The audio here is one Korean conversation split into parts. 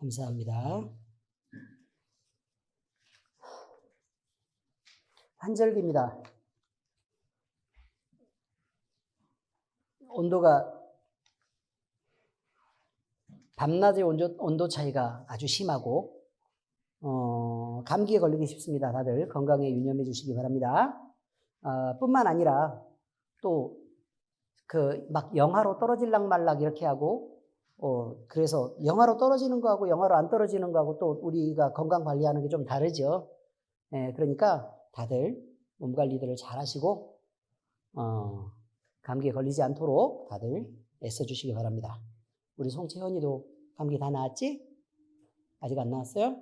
감사합니다. 한절기입니다. 온도가 밤낮의 온도 차이가 아주 심하고 감기에 걸리기 쉽습니다. 다들 건강에 유념해 주시기 바랍니다. 뿐만 아니라 또 막 영하로 떨어질락 말락 이렇게 하고 그래서 영하로 떨어지는 거하고 영하로 안 떨어지는 거하고 또 우리가 건강 관리하는 게 좀 다르죠. 그러니까 다들 몸 관리들을 잘 하시고 감기에 걸리지 않도록 다들 애써 주시기 바랍니다. 우리 송채현이도 감기 다 나았지? 아직 안 나았어요?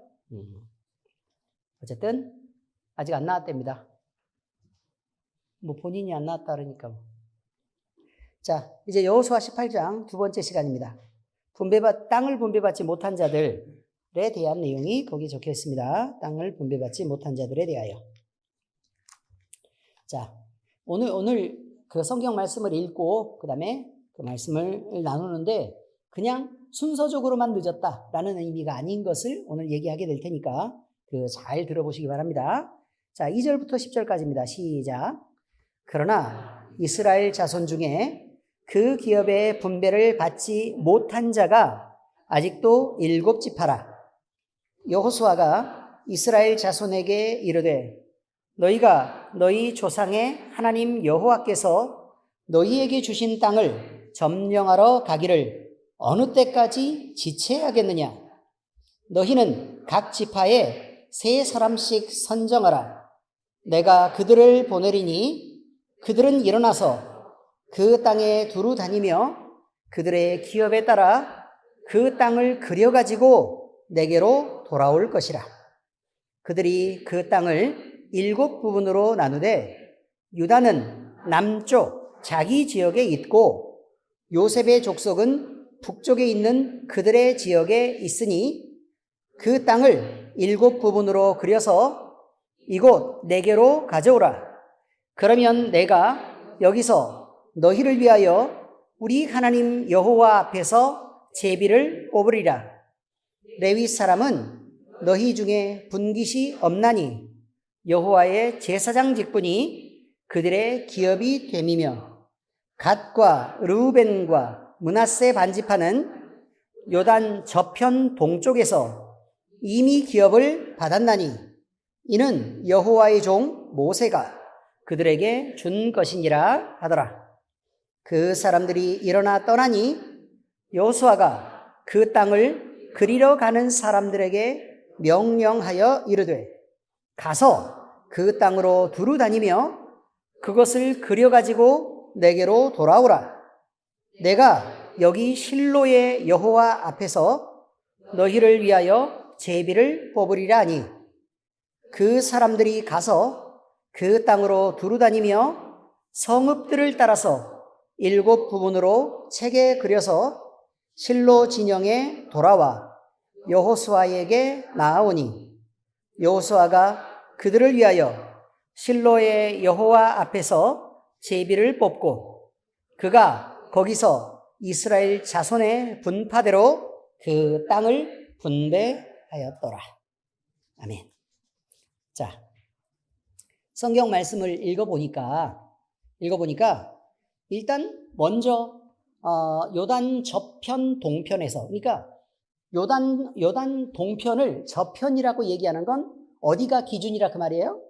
어쨌든 아직 안 나았답니다. 뭐 본인이 안 나았다 그러니까. 자, 이제 여호수아 18장 두 번째 시간입니다. 땅을 분배받지 못한 자들에 대한 내용이 거기 적혀 있습니다. 땅을 분배받지 못한 자들에 대하여. 자, 오늘 그 성경 말씀을 읽고 그 다음에 그 말씀을 나누는데 그냥 순서적으로만 늦었다라는 의미가 아닌 것을 오늘 얘기하게 될 테니까 잘 들어보시기 바랍니다. 자, 2절부터 10절까지입니다. 시작. 그러나 이스라엘 자손 중에 그 기업의 분배를 받지 못한 자가 아직도 7지파라. 여호수아가 이스라엘 자손에게 이르되 너희가 너희 조상의 하나님 여호와께서 너희에게 주신 땅을 점령하러 가기를 어느 때까지 지체하겠느냐? 너희는 각 지파에 3사람씩 선정하라. 내가 그들을 보내리니 그들은 일어나서 그 땅에 두루 다니며 그들의 기업에 따라 그 땅을 그려가지고 내게로 돌아올 것이라. 그들이 그 땅을 7부분으로 나누되 유다는 남쪽 자기 지역에 있고 요셉의 족속은 북쪽에 있는 그들의 지역에 있으니 그 땅을 7부분으로 그려서 이곳 내게로 가져오라. 그러면 내가 여기서 너희를 위하여 우리 하나님 여호와 앞에서 제비를 뽑으리라. 레위 사람은 너희 중에 분깃이 없나니 여호와의 제사장 직분이 그들의 기업이 됨이며 갓과 르우벤과 므낫세 반지파는 요단 저편 동쪽에서 이미 기업을 받았나니 이는 여호와의 종 모세가 그들에게 준 것이니라 하더라. 그 사람들이 일어나 떠나니 여호수아가 그 땅을 그리러 가는 사람들에게 명령하여 이르되 가서 그 땅으로 두루 다니며 그것을 그려가지고 내게로 돌아오라. 내가 여기 실로의 여호와 앞에서 너희를 위하여 제비를 뽑으리라 하니 그 사람들이 가서 그 땅으로 두루 다니며 성읍들을 따라서 7부분으로 책에 그려서 실로 진영에 돌아와 여호수아에게 나아오니 여호수아가 그들을 위하여 실로의 여호와 앞에서 제비를 뽑고 그가 거기서 이스라엘 자손의 분파대로 그 땅을 분배하였더라. 아멘. 자, 성경 말씀을 읽어보니까 일단 먼저 요단 저편 동편에서 그러니까 요단 동편을 저편이라고 얘기하는 건 어디가 기준이라 그 말이에요?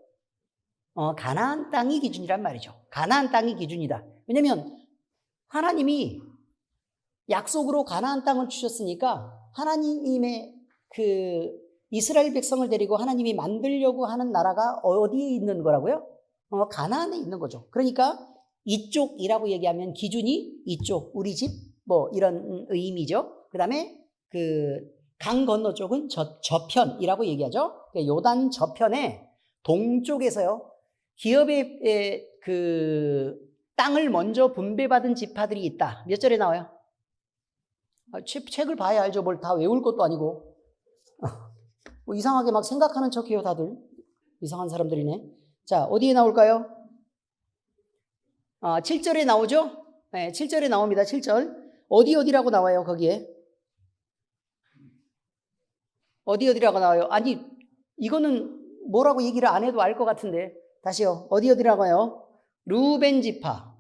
가나안 땅이 기준이란 말이죠. 가나안 땅이 기준이다. 왜냐하면 하나님이 약속으로 가나안 땅을 주셨으니까 하나님의 그 이스라엘 백성을 데리고 하나님이 만들려고 하는 나라가 어디에 있는 거라고요? 가나안에 있는 거죠. 그러니까 이쪽이라고 얘기하면 기준이 이쪽, 우리 집, 뭐 이런 의미죠. 그 다음에 강 건너 쪽은 저편이라고 얘기하죠. 요단 저편에 동쪽에서요, 기업의 땅을 먼저 분배받은 지파들이 있다. 몇 절에 나와요? 책을 봐야 알죠. 뭘 다 외울 것도 아니고. 뭐 이상하게 막 생각하는 척해요, 다들. 이상한 사람들이네. 자, 어디에 나올까요? 7절에 나오죠? 네, 7절에 나옵니다. 7절. 어디라고 나와요, 거기에? 어디라고 나와요? 아니, 이거는 뭐라고 얘기를 안 해도 알 것 같은데. 다시요. 어디라고 해요? 루벤 지파.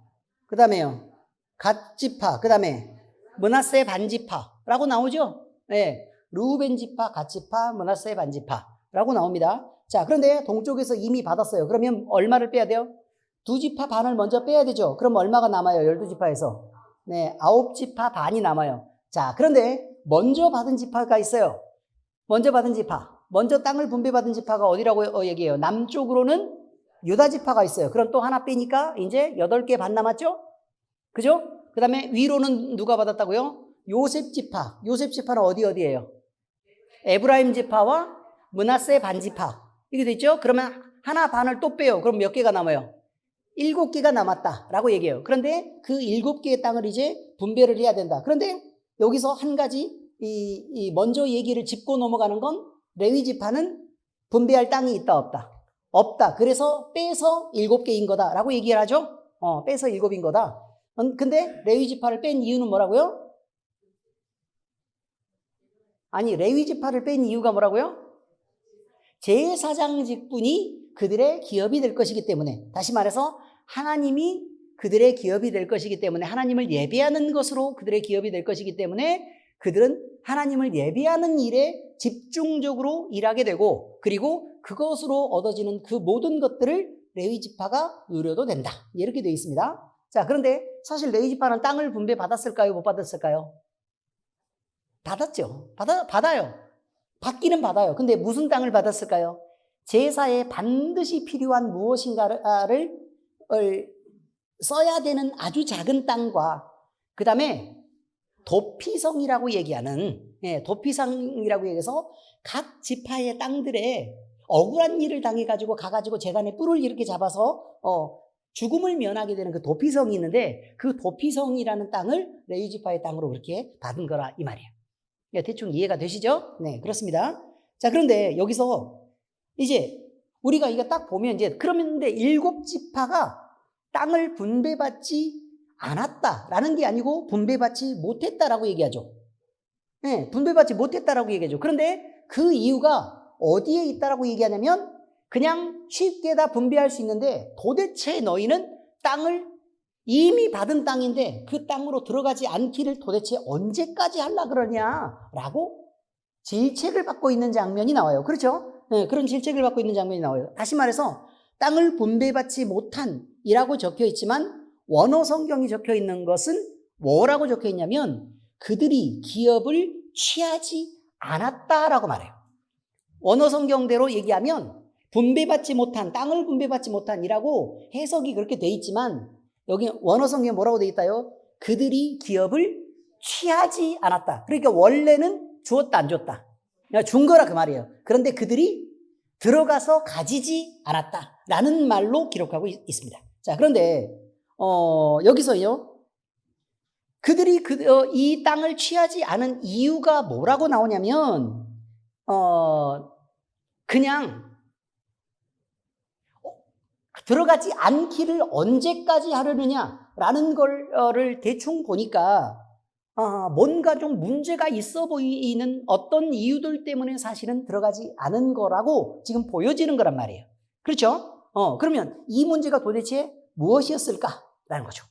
그 다음에요. 갓 지파. 그 다음에 므낫세 반지파라고 나오죠? 네. 루벤 지파, 갓 지파, 므낫세 반지파라고 나옵니다. 자, 그런데 동쪽에서 이미 받았어요. 그러면 얼마를 빼야 돼요? 2지파 반을 먼저 빼야 되죠. 그럼 얼마가 남아요? 12지파에서. 네, 9지파 반이 남아요. 자, 그런데 먼저 받은 지파가 있어요. 먼저 받은 지파. 먼저 땅을 분배받은 지파가 어디라고 얘기해요? 남쪽으로는 유다 지파가 있어요. 그럼 또 하나 빼니까 이제 8개 반 남았죠? 그죠? 그 다음에 위로는 누가 받았다고요? 요셉 지파. 요셉 지파는 어디예요? 에브라임 지파와 므낫세 반 지파. 이게 됐죠? 그러면 하나 반을 또 빼요. 그럼 몇 개가 남아요? 7개가 남았다라고 얘기해요. 그런데 그 7개의 땅을 이제 분배를 해야 된다. 그런데 여기서 한 가지 먼저 얘기를 짚고 넘어가는 건 레위 지파는 분배할 땅이 있다 없다? 없다. 그래서 빼서 7개인 거다라고 얘기를 하죠. 빼서 7인 거다. 근데 레위 지파를 뺀 이유는 뭐라고요? 아니, 레위 지파를 뺀 이유가 뭐라고요? 제사장 직분이 그들의 기업이 될 것이기 때문에, 다시 말해서 하나님이 그들의 기업이 될 것이기 때문에, 하나님을 예배하는 것으로 그들의 기업이 될 것이기 때문에 그들은 하나님을 예배하는 일에 집중적으로 일하게 되고, 그리고 그것으로 얻어지는 그 모든 것들을 레위 지파가 누려도 된다. 이렇게 되어 있습니다. 자, 그런데 사실 레위 지파는 땅을 분배 받았을까요? 못 받았을까요? 받았죠. 받아요. 받기는 받아요. 근데 무슨 땅을 받았을까요? 제사에 반드시 필요한 무엇인가를 써야 되는 아주 작은 땅과, 그 다음에 도피성이라고 얘기하는, 도피성이라고 얘기해서 각 지파의 땅들에 억울한 일을 당해가지고 가가지고 재단에 뿔을 이렇게 잡아서 죽음을 면하게 되는 그 도피성이 있는데, 그 도피성이라는 땅을 레위 지파의 땅으로 그렇게 받은 거라 이 말이에요. 대충 이해가 되시죠? 네, 그렇습니다. 자, 그런데 여기서 이제 우리가 이거 딱 보면 이제 그러면 7지파가 땅을 분배받지 않았다라는 게 아니고 분배받지 못했다라고 얘기하죠. 네, 분배받지 못했다라고 얘기하죠. 그런데 그 이유가 어디에 있다라고 얘기하냐면, 그냥 쉽게 다 분배할 수 있는데 도대체 너희는 땅을 이미 받은 땅인데 그 땅으로 들어가지 않기를 도대체 언제까지 하려 그러냐라고 질책을 받고 있는 장면이 나와요. 그렇죠? 네, 그런 질책을 받고 있는 장면이 나와요. 다시 말해서 땅을 분배받지 못한 이라고 적혀 있지만 원어 성경이 적혀 있는 것은 뭐라고 적혀 있냐면 그들이 기업을 취하지 않았다라고 말해요. 원어 성경대로 얘기하면 분배받지 못한, 땅을 분배받지 못한이라고 해석이 그렇게 돼 있지만 여기 원어 성경에 뭐라고 돼 있다요? 그들이 기업을 취하지 않았다. 그러니까 원래는 주었다 안 줬다. 준 거라 그 말이에요. 그런데 그들이 들어가서 가지지 않았다라는 말로 기록하고 있습니다. 자, 그런데 여기서요, 그들이 이 땅을 취하지 않은 이유가 뭐라고 나오냐면 그냥 들어가지 않기를 언제까지 하려느냐라는 거를 대충 보니까 뭔가 좀 문제가 있어 보이는 어떤 이유들 때문에 사실은 들어가지 않은 거라고 지금 보여지는 거란 말이에요. 그렇죠? 그러면 이 문제가 도대체 무엇이었을까라는 거죠.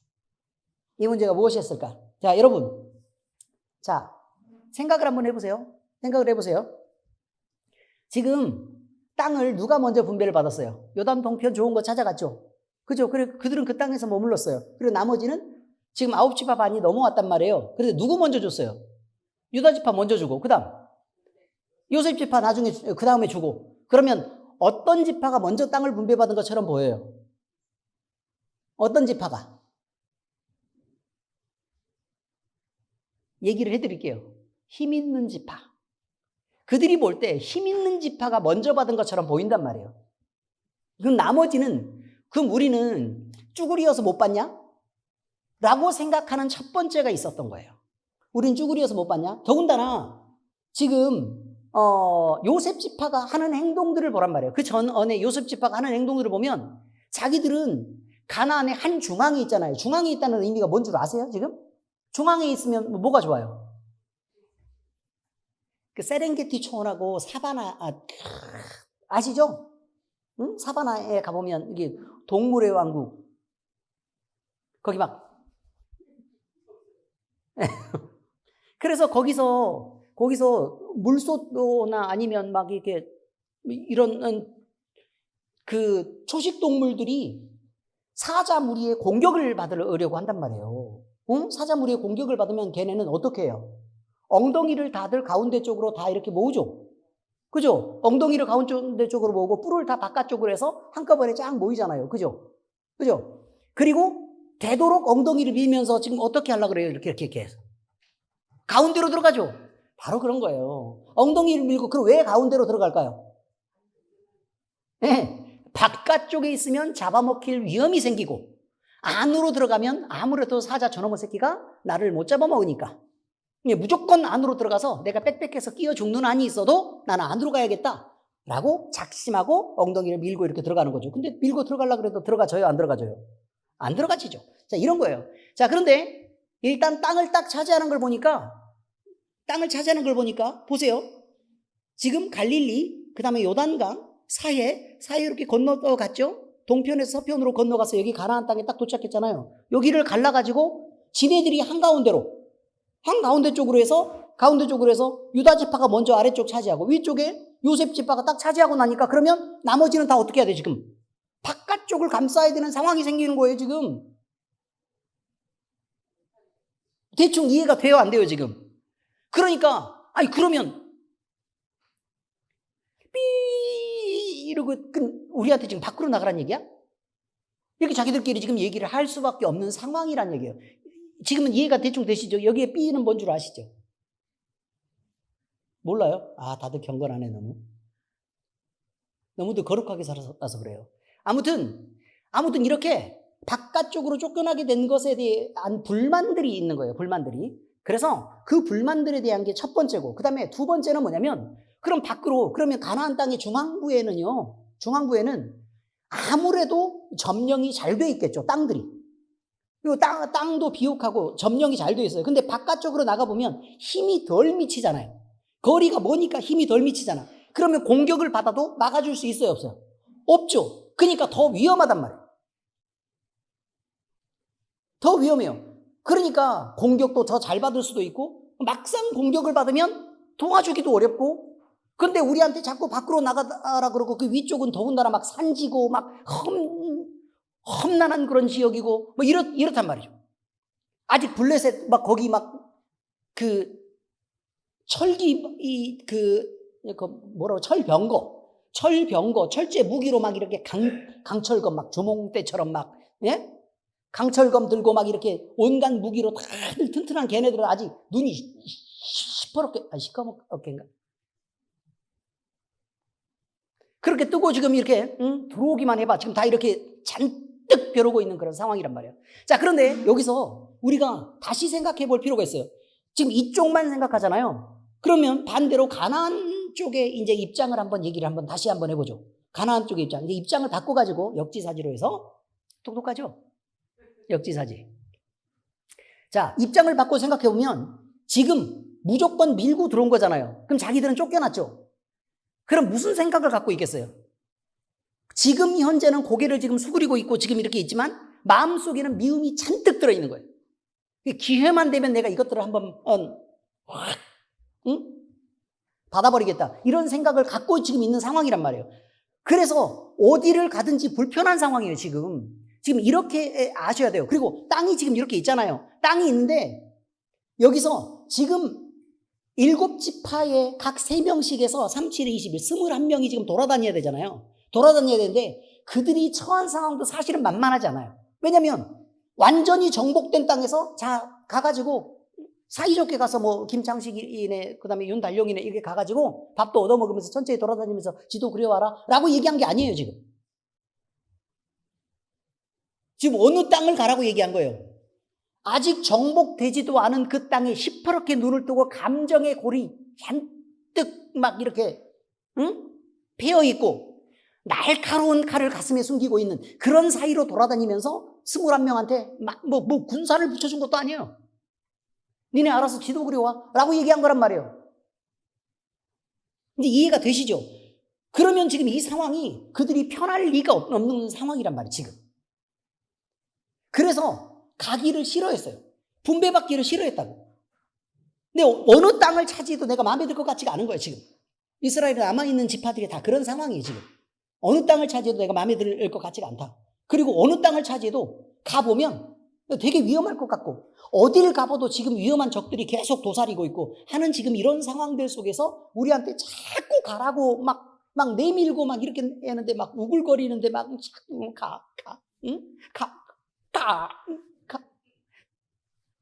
이 문제가 무엇이었을까? 자, 여러분. 자, 생각을 한번 해보세요. 지금 땅을 누가 먼저 분배를 받았어요? 요단 동편 좋은 거 찾아갔죠? 그죠? 그래, 그들은 그 땅에서 머물렀어요. 그리고 나머지는 지금 9지파 반이 넘어왔단 말이에요. 그런데 누구 먼저 줬어요? 유다 지파 먼저 주고, 그 다음 요셉 지파 나중에, 그 다음에 주고. 그러면 어떤 지파가 먼저 땅을 분배받은 것처럼 보여요? 어떤 지파가? 얘기를 해드릴게요. 힘 있는 지파. 그들이 볼 때 힘 있는 지파가 먼저 받은 것처럼 보인단 말이에요. 그럼 나머지는, 그럼 우리는 쭈구리여서 못 받냐? 라고 생각하는 첫 번째가 있었던 거예요. 우린 쭈구리여서 못 받냐? 더군다나 지금 요셉 지파가 하는 행동들을 보란 말이에요. 그 전에 요셉 지파가 하는 행동들을 보면 자기들은 가나안의 한 중앙에 있잖아요. 중앙에 있다는 의미가 뭔 줄 아세요? 지금? 중앙에 있으면 뭐가 좋아요? 그 세렝게티 초원하고 사바나, 아시죠? 응? 사바나에 가보면 이게 동물의 왕국. 거기 막. 그래서 거기서 물소나 아니면 막 이렇게 이런 그 초식 동물들이 사자 무리의 공격을 받으려고 한단 말이에요. 응? 사자 무리의 공격을 받으면 걔네는 어떻게 해요? 엉덩이를 다들 가운데 쪽으로 다 이렇게 모으죠. 그죠? 엉덩이를 가운데 쪽으로 모으고 뿔을 다 바깥쪽으로 해서 한꺼번에 쫙 모이잖아요. 그죠? 그죠? 그리고 되도록 엉덩이를 밀면서 지금 어떻게 하려고 그래요? 이렇게 해서. 가운데로 들어가죠. 바로 그런 거예요. 엉덩이를 밀고, 그럼 왜 가운데로 들어갈까요? 네. 바깥쪽에 있으면 잡아먹힐 위험이 생기고, 안으로 들어가면 아무래도 사자 저놈의 새끼가 나를 못 잡아먹으니까. 무조건 안으로 들어가서 내가 빽빽해서 끼어 죽는 한이 있어도 나는 안으로 가야겠다. 라고 작심하고 엉덩이를 밀고 이렇게 들어가는 거죠. 근데 밀고 들어가려고 해도 들어가져요? 안 들어가져요? 안 들어가지죠. 자, 이런 거예요. 자, 그런데 일단 땅을 딱 차지하는 걸 보니까, 보세요. 지금 갈릴리, 그 다음에 요단강, 사해 이렇게 건너갔죠? 동편에서 서편으로 건너가서 여기 가나안 땅에 딱 도착했잖아요. 여기를 갈라가지고 지네들이 한가운데 쪽으로 해서 유다 지파가 먼저 아래쪽 차지하고 위쪽에 요셉 지파가 딱 차지하고 나니까 그러면 나머지는 다 어떻게 해야 돼 지금? 바깥쪽을 감싸야 되는 상황이 생기는 거예요 지금. 대충 이해가 돼요 안 돼요 지금? 그러니까 그러면 삐 이러고 우리한테 지금 밖으로 나가란 얘기야? 이렇게 자기들끼리 지금 얘기를 할 수밖에 없는 상황이란 얘기예요. 지금은 이해가 대충 되시죠? 여기에 B는 뭔 줄 아시죠? 몰라요? 다들 경건하네 너무도 거룩하게 살아서 그래요. 아무튼 이렇게 바깥쪽으로 쫓겨나게 된 것에 대한 불만들이 있는 거예요. 불만들이. 그래서 그 불만들에 대한 게 첫 번째고, 그 다음에 두 번째는 뭐냐면, 그러면 가나안 땅의 중앙부에는 아무래도 점령이 잘 돼 있겠죠. 땅들이. 그리고 땅도 비옥하고 점령이 잘 돼 있어요. 근데 바깥쪽으로 나가보면 힘이 덜 미치잖아요. 거리가 머니까 힘이 덜 미치잖아. 그러면 공격을 받아도 막아줄 수 있어요, 없어요? 없죠. 그러니까 더 위험하단 말이에요. 더 위험해요. 그러니까 공격도 더 잘 받을 수도 있고, 막상 공격을 받으면 도와주기도 어렵고, 근데 우리한테 자꾸 밖으로 나가라 그러고, 그 위쪽은 더군다나 막 산지고 막 험난한 그런 지역이고 뭐 이렇단 말이죠. 아직 블레셋 막 거기 막 그 철기 뭐라고 철병거 철제 무기로 막 이렇게 강철검 막 주몽대처럼 막 강철검 들고 막 이렇게 온갖 무기로 다들 튼튼한 걔네들은 아직 눈이 시커멓게인가 그렇게 뜨고 지금 이렇게 들어오기만 해봐. 지금 다 이렇게 잔뜩 벼르고 있는 그런 상황이란 말이에요. 자, 그런데 여기서 우리가 다시 생각해 볼 필요가 있어요. 지금 이쪽만 생각하잖아요. 그러면 반대로 가나안 쪽의 이제 입장을 다시 한번 해보죠. 가나안 쪽의 입장. 이제 입장을 바꿔가지고 역지사지로 해서 똑똑하죠? 역지사지. 자, 입장을 바꿔 생각해 보면 지금 무조건 밀고 들어온 거잖아요. 그럼 자기들은 쫓겨났죠? 그럼 무슨 생각을 갖고 있겠어요? 지금 현재는 고개를 지금 수그리고 있고 지금 이렇게 있지만 마음속에는 미움이 잔뜩 들어있는 거예요. 기회만 되면 내가 이것들을 한번 받아버리겠다. 이런 생각을 갖고 지금 있는 상황이란 말이에요. 그래서 어디를 가든지 불편한 상황이에요. 지금 이렇게 아셔야 돼요. 그리고 땅이 지금 이렇게 있잖아요. 땅이 있는데 여기서 지금 7지파에 각 3명씩에서 3, 7에 21, 21명이 지금 돌아다녀야 되잖아요. 돌아다녀야 되는데 그들이 처한 상황도 사실은 만만하지 않아요. 왜냐면 완전히 정복된 땅에서 가가지고 사이좋게 가서 뭐 김창식이네 그다음에 윤달룡이네 이렇게 가가지고 밥도 얻어먹으면서 천천히 돌아다니면서 지도 그려와라 라고 얘기한 게 아니에요. 지금 어느 땅을 가라고 얘기한 거예요. 아직 정복되지도 않은 그 땅에 시퍼렇게 눈을 뜨고 감정의 골이 잔뜩 막 이렇게 패여있고 날카로운 칼을 가슴에 숨기고 있는 그런 사이로 돌아다니면서 21명한테 막 뭐 군사를 붙여준 것도 아니에요. 니네 알아서 지도 그려와 라고 얘기한 거란 말이에요. 이제 이해가 되시죠? 그러면 지금 이 상황이 그들이 편할 리가 없는 상황이란 말이에요, 지금. 그래서 가기를 싫어했어요. 분배받기를 싫어했다고. 근데 어느 땅을 차지해도 내가 마음에 들 것 같지가 않은 거예요, 지금. 이스라엘에 남아있는 지파들이 다 그런 상황이에요, 지금. 어느 땅을 차지해도 내가 마음에 들 것 같지가 않다. 그리고 어느 땅을 차지해도 가보면 되게 위험할 것 같고, 어디를 가봐도 지금 위험한 적들이 계속 도사리고 있고 하는 지금 이런 상황들 속에서 우리한테 자꾸 가라고 막 내밀고 막 이렇게 하는데 막 우글거리는데 막 자꾸 가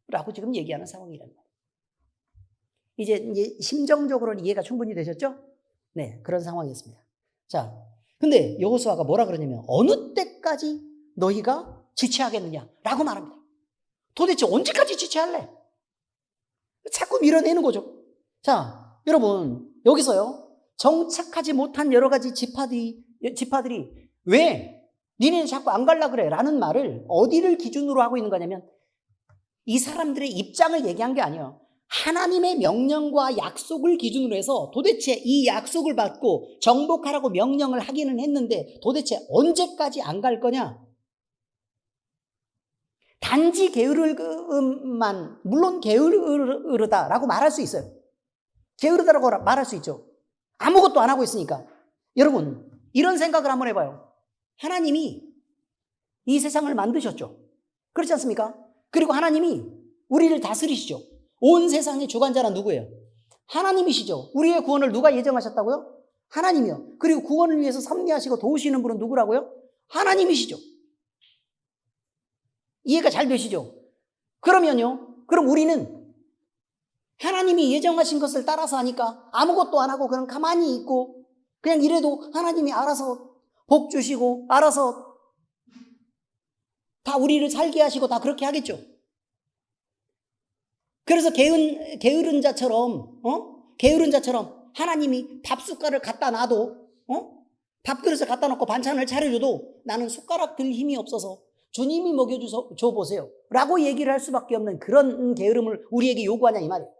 라고 지금 얘기하는 상황이란 말이에요. 이제 심정적으로는 이해가 충분히 되셨죠? 네, 그런 상황이었습니다. 자, 근데 여호수아가 뭐라 그러냐면 어느 때까지 너희가 지체하겠느냐라고 말합니다. 도대체 언제까지 지체할래? 자꾸 밀어내는 거죠. 자, 여러분 여기서요 정착하지 못한 여러 가지 지파들이 왜 니네는 자꾸 안 갈라 그래? 라는 말을 어디를 기준으로 하고 있는 거냐면 이 사람들의 입장을 얘기한 게 아니에요. 하나님의 명령과 약속을 기준으로 해서 도대체 이 약속을 받고 정복하라고 명령을 하기는 했는데 도대체 언제까지 안 갈 거냐? 단지 게으르만, 물론 게으르다라고 말할 수 있어요. 게으르다라고 말할 수 있죠. 아무것도 안 하고 있으니까. 여러분, 이런 생각을 한번 해봐요. 하나님이 이 세상을 만드셨죠. 그렇지 않습니까? 그리고 하나님이 우리를 다스리시죠. 온 세상의 주관자란 누구예요? 하나님이시죠. 우리의 구원을 누가 예정하셨다고요? 하나님이요. 그리고 구원을 위해서 섭리하시고 도우시는 분은 누구라고요? 하나님이시죠. 이해가 잘 되시죠? 그러면요, 그럼 우리는 하나님이 예정하신 것을 따라서 하니까 아무것도 안 하고 그냥 가만히 있고 그냥 이래도 하나님이 알아서 복 주시고 알아서 다 우리를 살게 하시고 다 그렇게 하겠죠. 그래서 게으른 자처럼 하나님이 밥 숟가락을 갖다 놔도 밥그릇을 갖다 놓고 반찬을 차려줘도 나는 숟가락 들 힘이 없어서 주님이 먹여줘 보세요 라고 얘기를 할 수밖에 없는 그런 게으름을 우리에게 요구하냐 이 말이에요.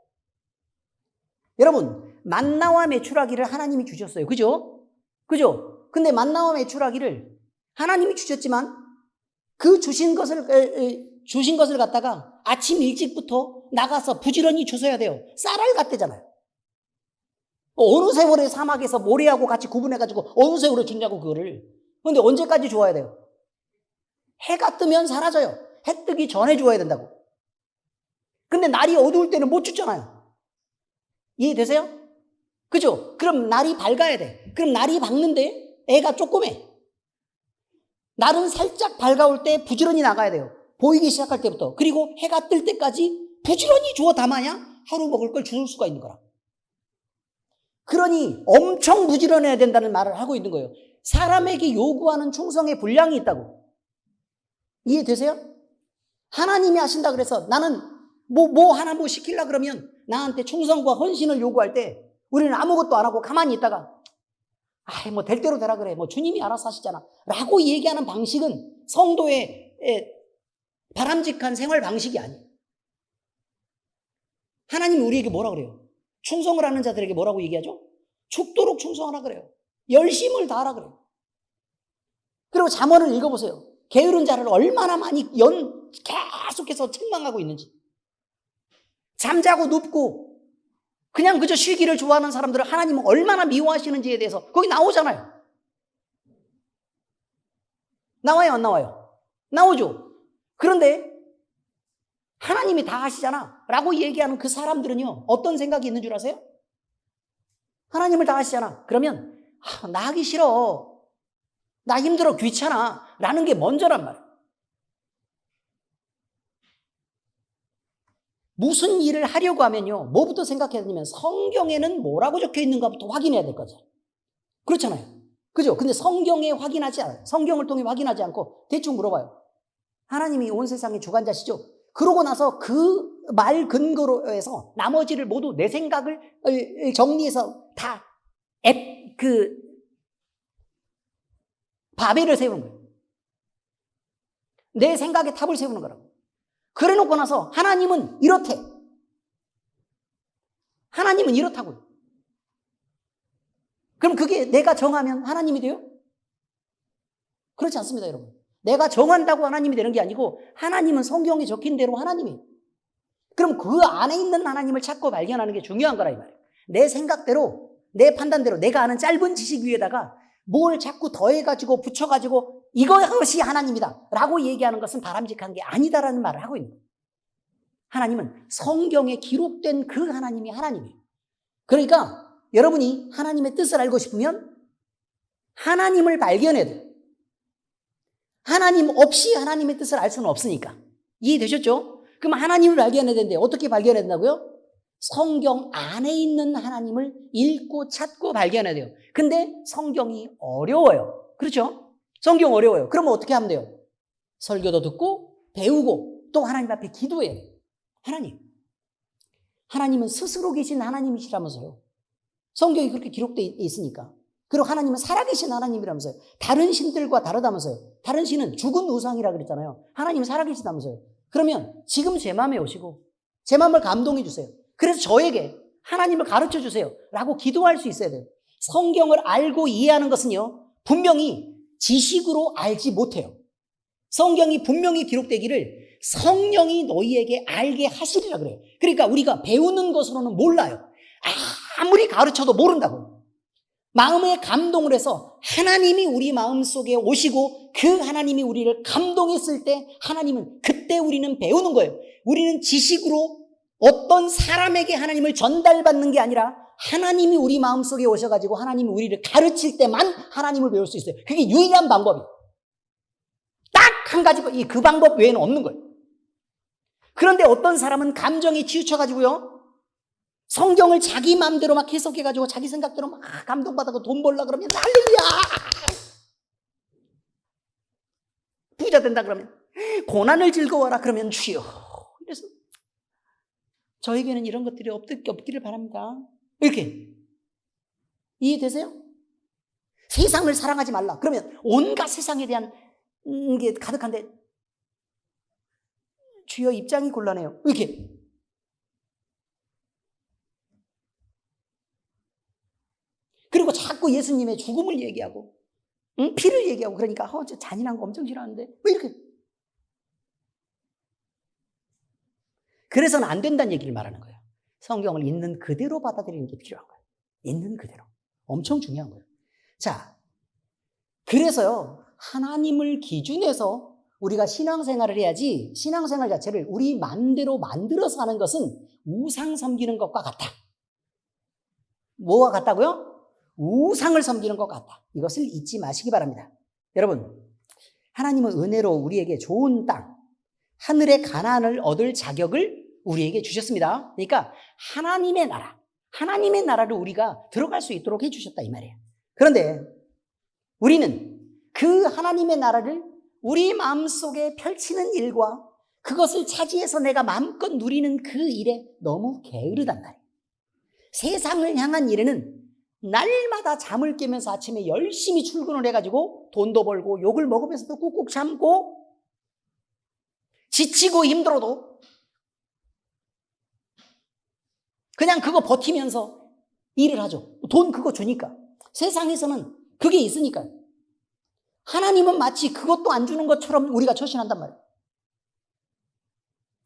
여러분, 만나와 메추라기를 하나님이 주셨어요. 그죠? 근데 만나와 메추라기를 하나님이 주셨지만 그 주신 것을 갖다가 아침 일찍부터 나가서 부지런히 주셔야 돼요. 쌀알 같대잖아요. 어느 세월에 사막에서 모래하고 같이 구분해가지고 어느 세월에 주냐고 그거를. 그런데 언제까지 주어야 돼요? 해가 뜨면 사라져요. 해 뜨기 전에 주어야 된다고. 근데 날이 어두울 때는 못 줬잖아요. 이해되세요? 그죠? 그럼 날이 밝아야 돼. 그럼 날이 밝는데 애가 조그매. 날은 살짝 밝아올 때 부지런히 나가야 돼요. 보이기 시작할 때부터. 그리고 해가 뜰 때까지 부지런히 주워 담아야 하루 먹을 걸 줄 수가 있는 거라. 그러니 엄청 부지런해야 된다는 말을 하고 있는 거예요. 사람에게 요구하는 충성의 분량이 있다고. 이해되세요? 하나님이 하신다 그래서 나는 뭐 하나 시키려고 그러면 나한테 충성과 헌신을 요구할 때 우리는 아무것도 안 하고 가만히 있다가 뭐 될 대로 되라 그래. 뭐 주님이 알아서 하시잖아. 라고 얘기하는 방식은 성도의 바람직한 생활 방식이 아니에요. 하나님이 우리에게 뭐라 그래요? 충성을 하는 자들에게 뭐라고 얘기하죠? 죽도록 충성하라 그래요. 열심을 다하라 그래요. 그리고 잠언을 읽어보세요. 게으른 자를 얼마나 많이 계속해서 책망하고 있는지. 잠자고 눕고 그냥 그저 쉬기를 좋아하는 사람들을 하나님은 얼마나 미워하시는지에 대해서 거기 나오잖아요. 나와요, 안 나와요? 나오죠. 그런데 하나님이 다 하시잖아 라고 얘기하는 그 사람들은요, 어떤 생각이 있는 줄 아세요? 하나님을 다 하시잖아. 그러면 나 하기 싫어, 나 힘들어, 귀찮아 라는 게 먼저란 말이에요. 무슨 일을 하려고 하면요, 뭐부터 생각해야 되냐면 성경에는 뭐라고 적혀 있는가부터 확인해야 될 거죠. 그렇잖아요. 그죠? 근데 성경에 확인하지 않아요. 성경을 통해 확인하지 않고 대충 물어봐요. 하나님이 온 세상의 주관자시죠? 그러고 나서 그 말 근거로 해서 나머지를 모두 내 생각을 정리해서 다 바벨을 세우는 거예요. 내 생각에 탑을 세우는 거라고. 그래 놓고 나서 하나님은 이렇대. 하나님은 이렇다고요. 그럼 그게 내가 정하면 하나님이 돼요? 그렇지 않습니다, 여러분. 내가 정한다고 하나님이 되는 게 아니고 하나님은 성경에 적힌 대로 하나님이에요. 그럼 그 안에 있는 하나님을 찾고 발견하는 게 중요한 거라 이 말이에요. 내 생각대로, 내 판단대로 내가 아는 짧은 지식 위에다가 뭘 자꾸 더해가지고 붙여가지고 이것이 하나님이다 라고 얘기하는 것은 바람직한 게 아니다라는 말을 하고 있는 거예요. 하나님은 성경에 기록된 그 하나님이 하나님이에요. 그러니까 여러분이 하나님의 뜻을 알고 싶으면 하나님을 발견해야 돼요. 하나님 없이 하나님의 뜻을 알 수는 없으니까. 이해되셨죠? 그럼 하나님을 발견해야 되는데 어떻게 발견해야 된다고요? 성경 안에 있는 하나님을 읽고 찾고 발견해야 돼요. 근데 성경이 어려워요. 그렇죠? 성경 어려워요. 그러면 어떻게 하면 돼요? 설교도 듣고 배우고 또 하나님 앞에 기도해야 돼요. 하나님은 스스로 계신 하나님이시라면서요. 성경이 그렇게 기록되어 있으니까. 그리고 하나님은 살아계신 하나님이라면서요. 다른 신들과 다르다면서요. 다른 신은 죽은 우상이라 그랬잖아요. 하나님은 살아계시다면서요. 그러면 지금 제 마음에 오시고 제 마음을 감동해 주세요. 그래서 저에게 하나님을 가르쳐 주세요 라고 기도할 수 있어야 돼요. 성경을 알고 이해하는 것은요, 분명히 지식으로 알지 못해요. 성경이 분명히 기록되기를 성령이 너희에게 알게 하시리라 그래요. 그러니까 우리가 배우는 것으로는 몰라요. 아무리 가르쳐도 모른다고. 마음에 감동을 해서 하나님이 우리 마음속에 오시고 그 하나님이 우리를 감동했을 때 하나님은 그때 우리는 배우는 거예요. 우리는 지식으로 어떤 사람에게 하나님을 전달받는 게 아니라 하나님이 우리 마음속에 오셔가지고 하나님이 우리를 가르칠 때만 하나님을 배울 수 있어요. 그게 유일한 방법이에요. 딱 한 가지, 그 방법 외에는 없는 거예요. 그런데 어떤 사람은 감정에 치우쳐가지고요, 성경을 자기 마음대로 막 해석해가지고 자기 생각대로 막 감동받아서 돈 벌라 그러면 할렐루야! 부자 된다 그러면 고난을 즐거워하라 그러면 주여. 그래서 저에게는 이런 것들이 없기를 바랍니다. 이렇게 이해되세요? 세상을 사랑하지 말라 그러면 온갖 세상에 대한 게 가득한데 주여 입장이 곤란해요. 이렇게 그리고 자꾸 예수님의 죽음을 얘기하고 피를 얘기하고 그러니까 저 잔인한 거 엄청 싫어하는데 왜 이렇게. 그래서는 안 된다는 얘기를 말하는 거예요. 성경을 있는 그대로 받아들이는 게 필요한 거예요. 있는 그대로. 엄청 중요한 거예요. 자, 그래서요, 하나님을 기준해서 우리가 신앙생활을 해야지 신앙생활 자체를 우리 마음대로 만들어서 하는 것은 우상 섬기는 것과 같다. 뭐와 같다고요? 우상을 섬기는 것 같다. 이것을 잊지 마시기 바랍니다. 여러분, 하나님은 은혜로 우리에게 좋은 땅, 하늘의 가나안을 얻을 자격을 우리에게 주셨습니다. 그러니까 하나님의 나라를 우리가 들어갈 수 있도록 해주셨다 이 말이에요. 그런데 우리는 그 하나님의 나라를 우리 마음속에 펼치는 일과 그것을 차지해서 내가 마음껏 누리는 그 일에 너무 게으르단 말이에요. 세상을 향한 일에는 날마다 잠을 깨면서 아침에 열심히 출근을 해가지고 돈도 벌고 욕을 먹으면서도 꾹꾹 참고 지치고 힘들어도 그냥 그거 버티면서 일을 하죠. 돈 그거 주니까. 세상에서는 그게 있으니까요. 하나님은 마치 그것도 안 주는 것처럼 우리가 처신한단 말이에요.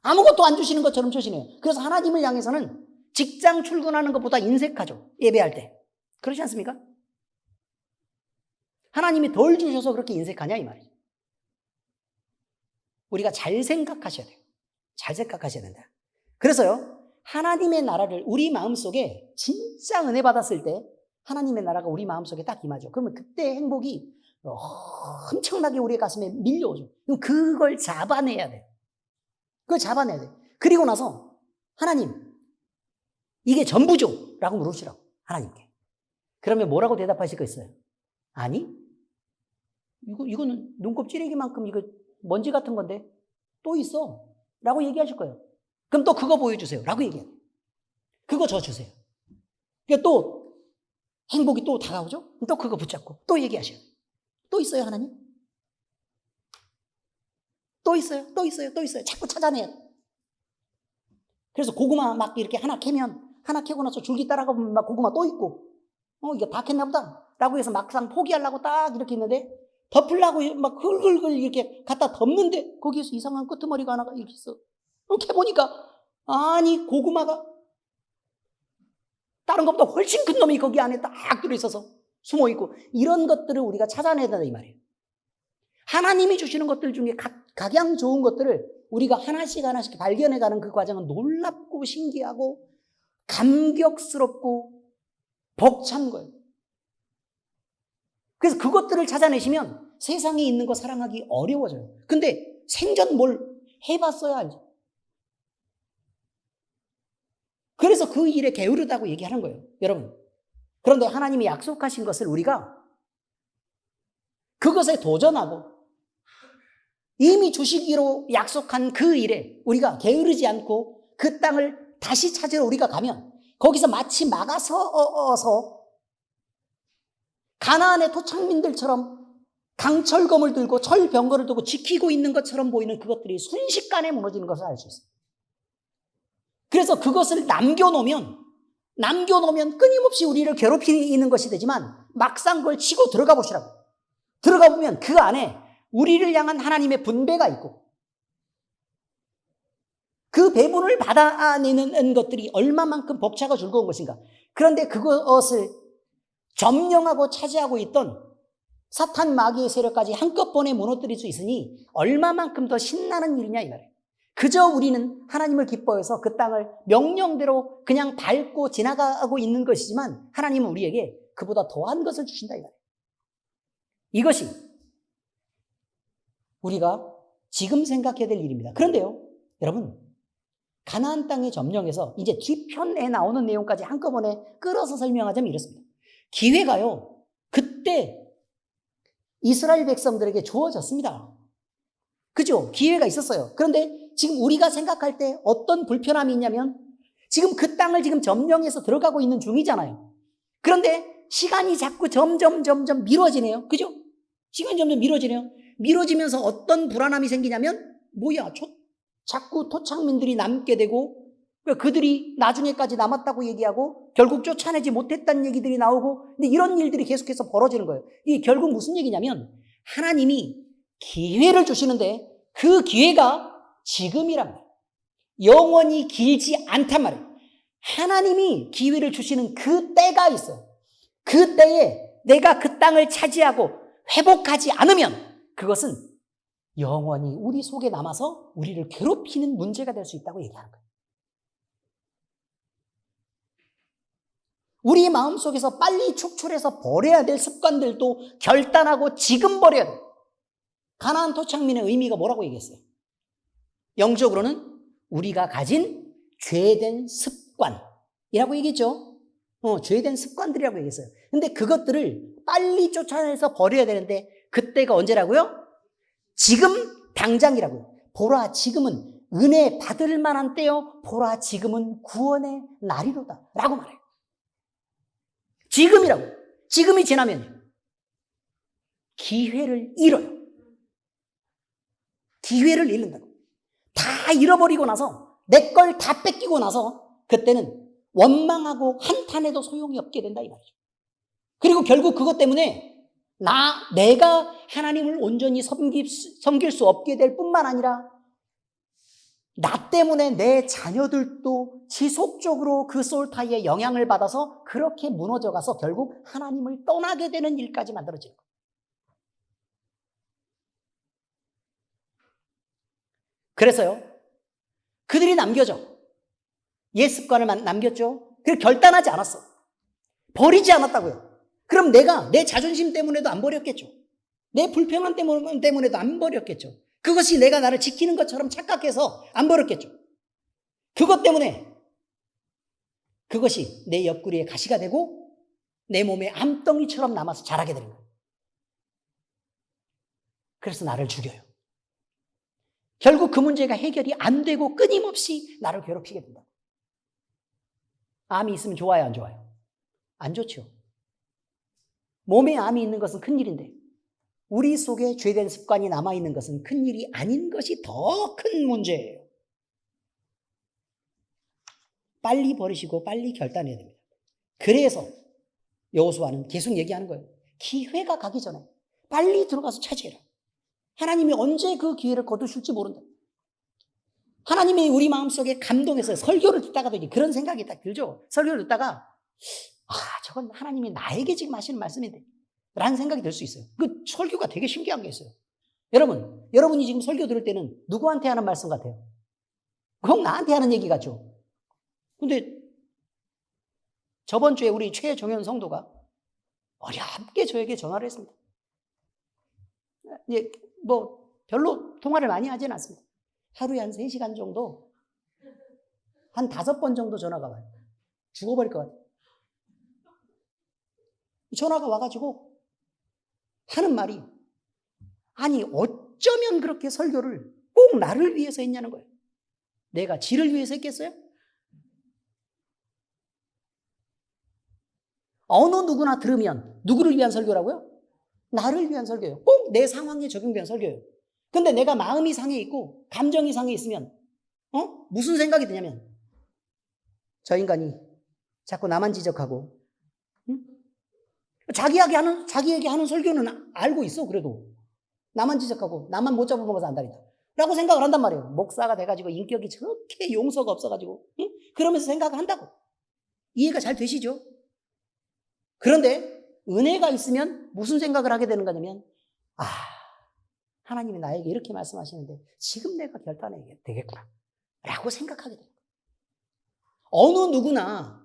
아무것도 안 주시는 것처럼 처신해요. 그래서 하나님을 향해서는 직장 출근하는 것보다 인색하죠. 예배할 때. 그렇지 않습니까? 하나님이 덜 주셔서 그렇게 인색하냐 이 말이죠. 우리가 잘 생각하셔야 돼요. 잘 생각하셔야 된다. 그래서요, 하나님의 나라를 우리 마음속에 진짜 은혜 받았을 때 하나님의 나라가 우리 마음속에 딱 임하죠. 그러면 그때 행복이 엄청나게 우리의 가슴에 밀려오죠. 그럼 그걸 잡아내야 돼요. 그걸 잡아내야 돼요. 그리고 나서 하나님, 이게 전부죠? 라고 물으시라고, 하나님께. 그러면 뭐라고 대답하실 거 있어요? 아니, 이거는 눈곱 찌르기만큼 이거 먼지 같은 건데 또 있어 라고 얘기하실 거예요. 그럼 또 그거 보여주세요 라고 얘기해요. 그거 저 주세요. 그러니까 또 행복이 또 다가오죠. 또 그거 붙잡고 또 얘기하셔요. 또 있어요 하나님? 또 있어요? 또 있어요? 또 있어요? 자꾸 찾아내요. 그래서 고구마 막 이렇게 하나 캐면 하나 캐고 나서 줄기 따라가 보면 막 고구마 또 있고 이게 다 캤나 보다. 라고 해서 막상 포기하려고 딱 이렇게 있는데, 덮으려고 막 글글글 이렇게 갖다 덮는데, 거기에서 이상한 끄트머리가 하나가 이렇게 있어. 캐보니까, 아니, 고구마가 다른 것보다 훨씬 큰 놈이 거기 안에 딱 들어있어서 숨어있고, 이런 것들을 우리가 찾아내야 된다, 이 말이에요. 하나님이 주시는 것들 중에 각양 좋은 것들을 우리가 하나씩 하나씩 발견해가는 그 과정은 놀랍고 신기하고 감격스럽고 벅찬 거예요. 그래서 그것들을 찾아내시면 세상에 있는 거 사랑하기 어려워져요. 근데 생전 뭘 해봤어야 알죠. 그래서 그 일에 게으르다고 얘기하는 거예요, 여러분. 그런데 하나님이 약속하신 것을 우리가 그것에 도전하고 이미 주시기로 약속한 그 일에 우리가 게으르지 않고 그 땅을 다시 찾으러 우리가 가면 거기서 마치 막아서서 가나안의 토착민들처럼 강철검을 들고 철병거를 들고 지키고 있는 것처럼 보이는 그것들이 순식간에 무너지는 것을 알 수 있어요. 그래서 그것을 남겨놓으면 끊임없이 우리를 괴롭히는 것이 되지만 막상 그걸 치고 들어가 보시라고. 들어가 보면 그 안에 우리를 향한 하나님의 분배가 있고 그 배분을 받아내는 것들이 얼마만큼 벅차고 즐거운 것인가. 그런데 그것을 점령하고 차지하고 있던 사탄 마귀의 세력까지 한꺼번에 무너뜨릴 수 있으니 얼마만큼 더 신나는 일이냐 이 말이에요. 그저 우리는 하나님을 기뻐해서 그 땅을 명령대로 그냥 밟고 지나가고 있는 것이지만 하나님은 우리에게 그보다 더한 것을 주신다 이 말이에요. 이것이 우리가 지금 생각해야 될 일입니다. 그런데요, 여러분, 가나안 땅의 점령에서 이제 뒤편에 나오는 내용까지 한꺼번에 끌어서 설명하자면 이렇습니다. 기회가요, 그때 이스라엘 백성들에게 주어졌습니다. 그죠? 기회가 있었어요. 그런데 지금 우리가 생각할 때 어떤 불편함이 있냐면 지금 그 땅을 지금 점령해서 들어가고 있는 중이잖아요. 그런데 시간이 자꾸 점점 미뤄지네요. 그죠? 시간이 점점 미뤄지네요. 미뤄지면서 어떤 불안함이 생기냐면 자꾸 토착민들이 남게 되고 그들이 나중에까지 남았다고 얘기하고 결국 쫓아내지 못했다는 얘기들이 나오고 근데 이런 일들이 계속해서 벌어지는 거예요. 이게 결국 무슨 얘기냐면 하나님이 기회를 주시는데 그 기회가 지금이란 말이에요. 영원히 길지 않단 말이에요. 하나님이 기회를 주시는 그 때가 있어요. 그 때에 내가 그 땅을 차지하고 회복하지 않으면 그것은 영원히 우리 속에 남아서 우리를 괴롭히는 문제가 될 수 있다고 얘기하는 거예요. 우리 마음속에서 빨리 축출해서 버려야 될 습관들도 결단하고 지금 버려야 돼요. 가나안 토착민의 의미가 뭐라고 얘기했어요? 영적으로는 우리가 가진 죄된 습관이라고 얘기했죠. 죄된 습관들이라고 얘기했어요. 근데 그것들을 빨리 쫓아내서 버려야 되는데 그때가 언제라고요? 지금 당장이라고요. 보라 지금은 은혜 받을 만한 때요. 보라 지금은 구원의 날이로다 라고 말해요. 지금이라고. 지금이 지나면 기회를 잃어요. 기회를 잃는다고. 다 잃어버리고 나서 내 걸 다 뺏기고 나서 그때는 원망하고 한탄해도 소용이 없게 된다 이 말이죠. 그리고 결국 그것 때문에 내가 하나님을 온전히 섬길 수 없게 될 뿐만 아니라 나 때문에 내 자녀들도 지속적으로 그 솔타이의 영향을 받아서 그렇게 무너져가서 결국 하나님을 떠나게 되는 일까지 만들어지는 거예요. 그래서요, 그들이 남겨져. 옛 습관을 남겼죠. 그걸 결단하지 않았어. 버리지 않았다고요. 그럼 내 자존심 때문에도 안 버렸겠죠. 내 불평함 때문에도 안 버렸겠죠. 그것이 내가 나를 지키는 것처럼 착각해서 안 버렸겠죠. 그것 때문에 그것이 내 옆구리에 가시가 되고 내 몸에 암덩이처럼 남아서 자라게 되는 거예요. 그래서 나를 죽여요. 결국 그 문제가 해결이 안 되고 끊임없이 나를 괴롭히게 된다. 암이 있으면 좋아요, 안 좋아요? 안 좋죠. 몸에 암이 있는 것은 큰일인데 우리 속에 죄된 습관이 남아있는 것은 큰일이 아닌 것이 더 큰 문제예요. 빨리 버리시고 빨리 결단해야 됩니다. 그래서 여호수아는 계속 얘기하는 거예요. 기회가 가기 전에 빨리 들어가서 차지해라. 하나님이 언제 그 기회를 거두실지 모른다. 하나님이 우리 마음속에 감동해서 설교를 듣다가도 그런 생각이 딱 들죠. 설교를 듣다가 저건 하나님이 나에게 지금 하시는 말씀인데 라는 생각이 들 수 있어요. 그 설교가 되게 신기한 게 있어요. 여러분이 지금 설교 들을 때는 누구한테 하는 말씀 같아요? 꼭 나한테 하는 얘기 같죠? 근데 저번 주에 우리 최정현 성도가 어렵게 저에게 전화를 했습니다. 별로 통화를 많이 하진 않습니다. 하루에 한 3시간 정도, 한 5번 정도 전화가 와요. 죽어버릴 것 같아요. 전화가 와가지고 하는 말이, 아니 어쩌면 그렇게 설교를 꼭 나를 위해서 했냐는 거예요. 내가 지를 위해서 했겠어요? 어느 누구나 들으면 누구를 위한 설교라고요? 나를 위한 설교예요. 꼭 내 상황에 적용된 설교예요. 근데 내가 마음이 상해 있고 감정이 상해 있으면 무슨 생각이 드냐면, 저 인간이 자꾸 나만 지적하고, 자기에게 하는 설교는 알고 있어. 그래도 나만 지적하고 나만 못 잡아먹어서 안달이다 라고 생각을 한단 말이에요. 목사가 돼가지고 인격이 저렇게 용서가 없어가지고 그러면서 생각을 한다고. 이해가 잘 되시죠? 그런데 은혜가 있으면 무슨 생각을 하게 되는 거냐면, 하나님이 나에게 이렇게 말씀하시는데 지금 내가 결단해야 되겠구나 라고 생각하게 돼요. 어느 누구나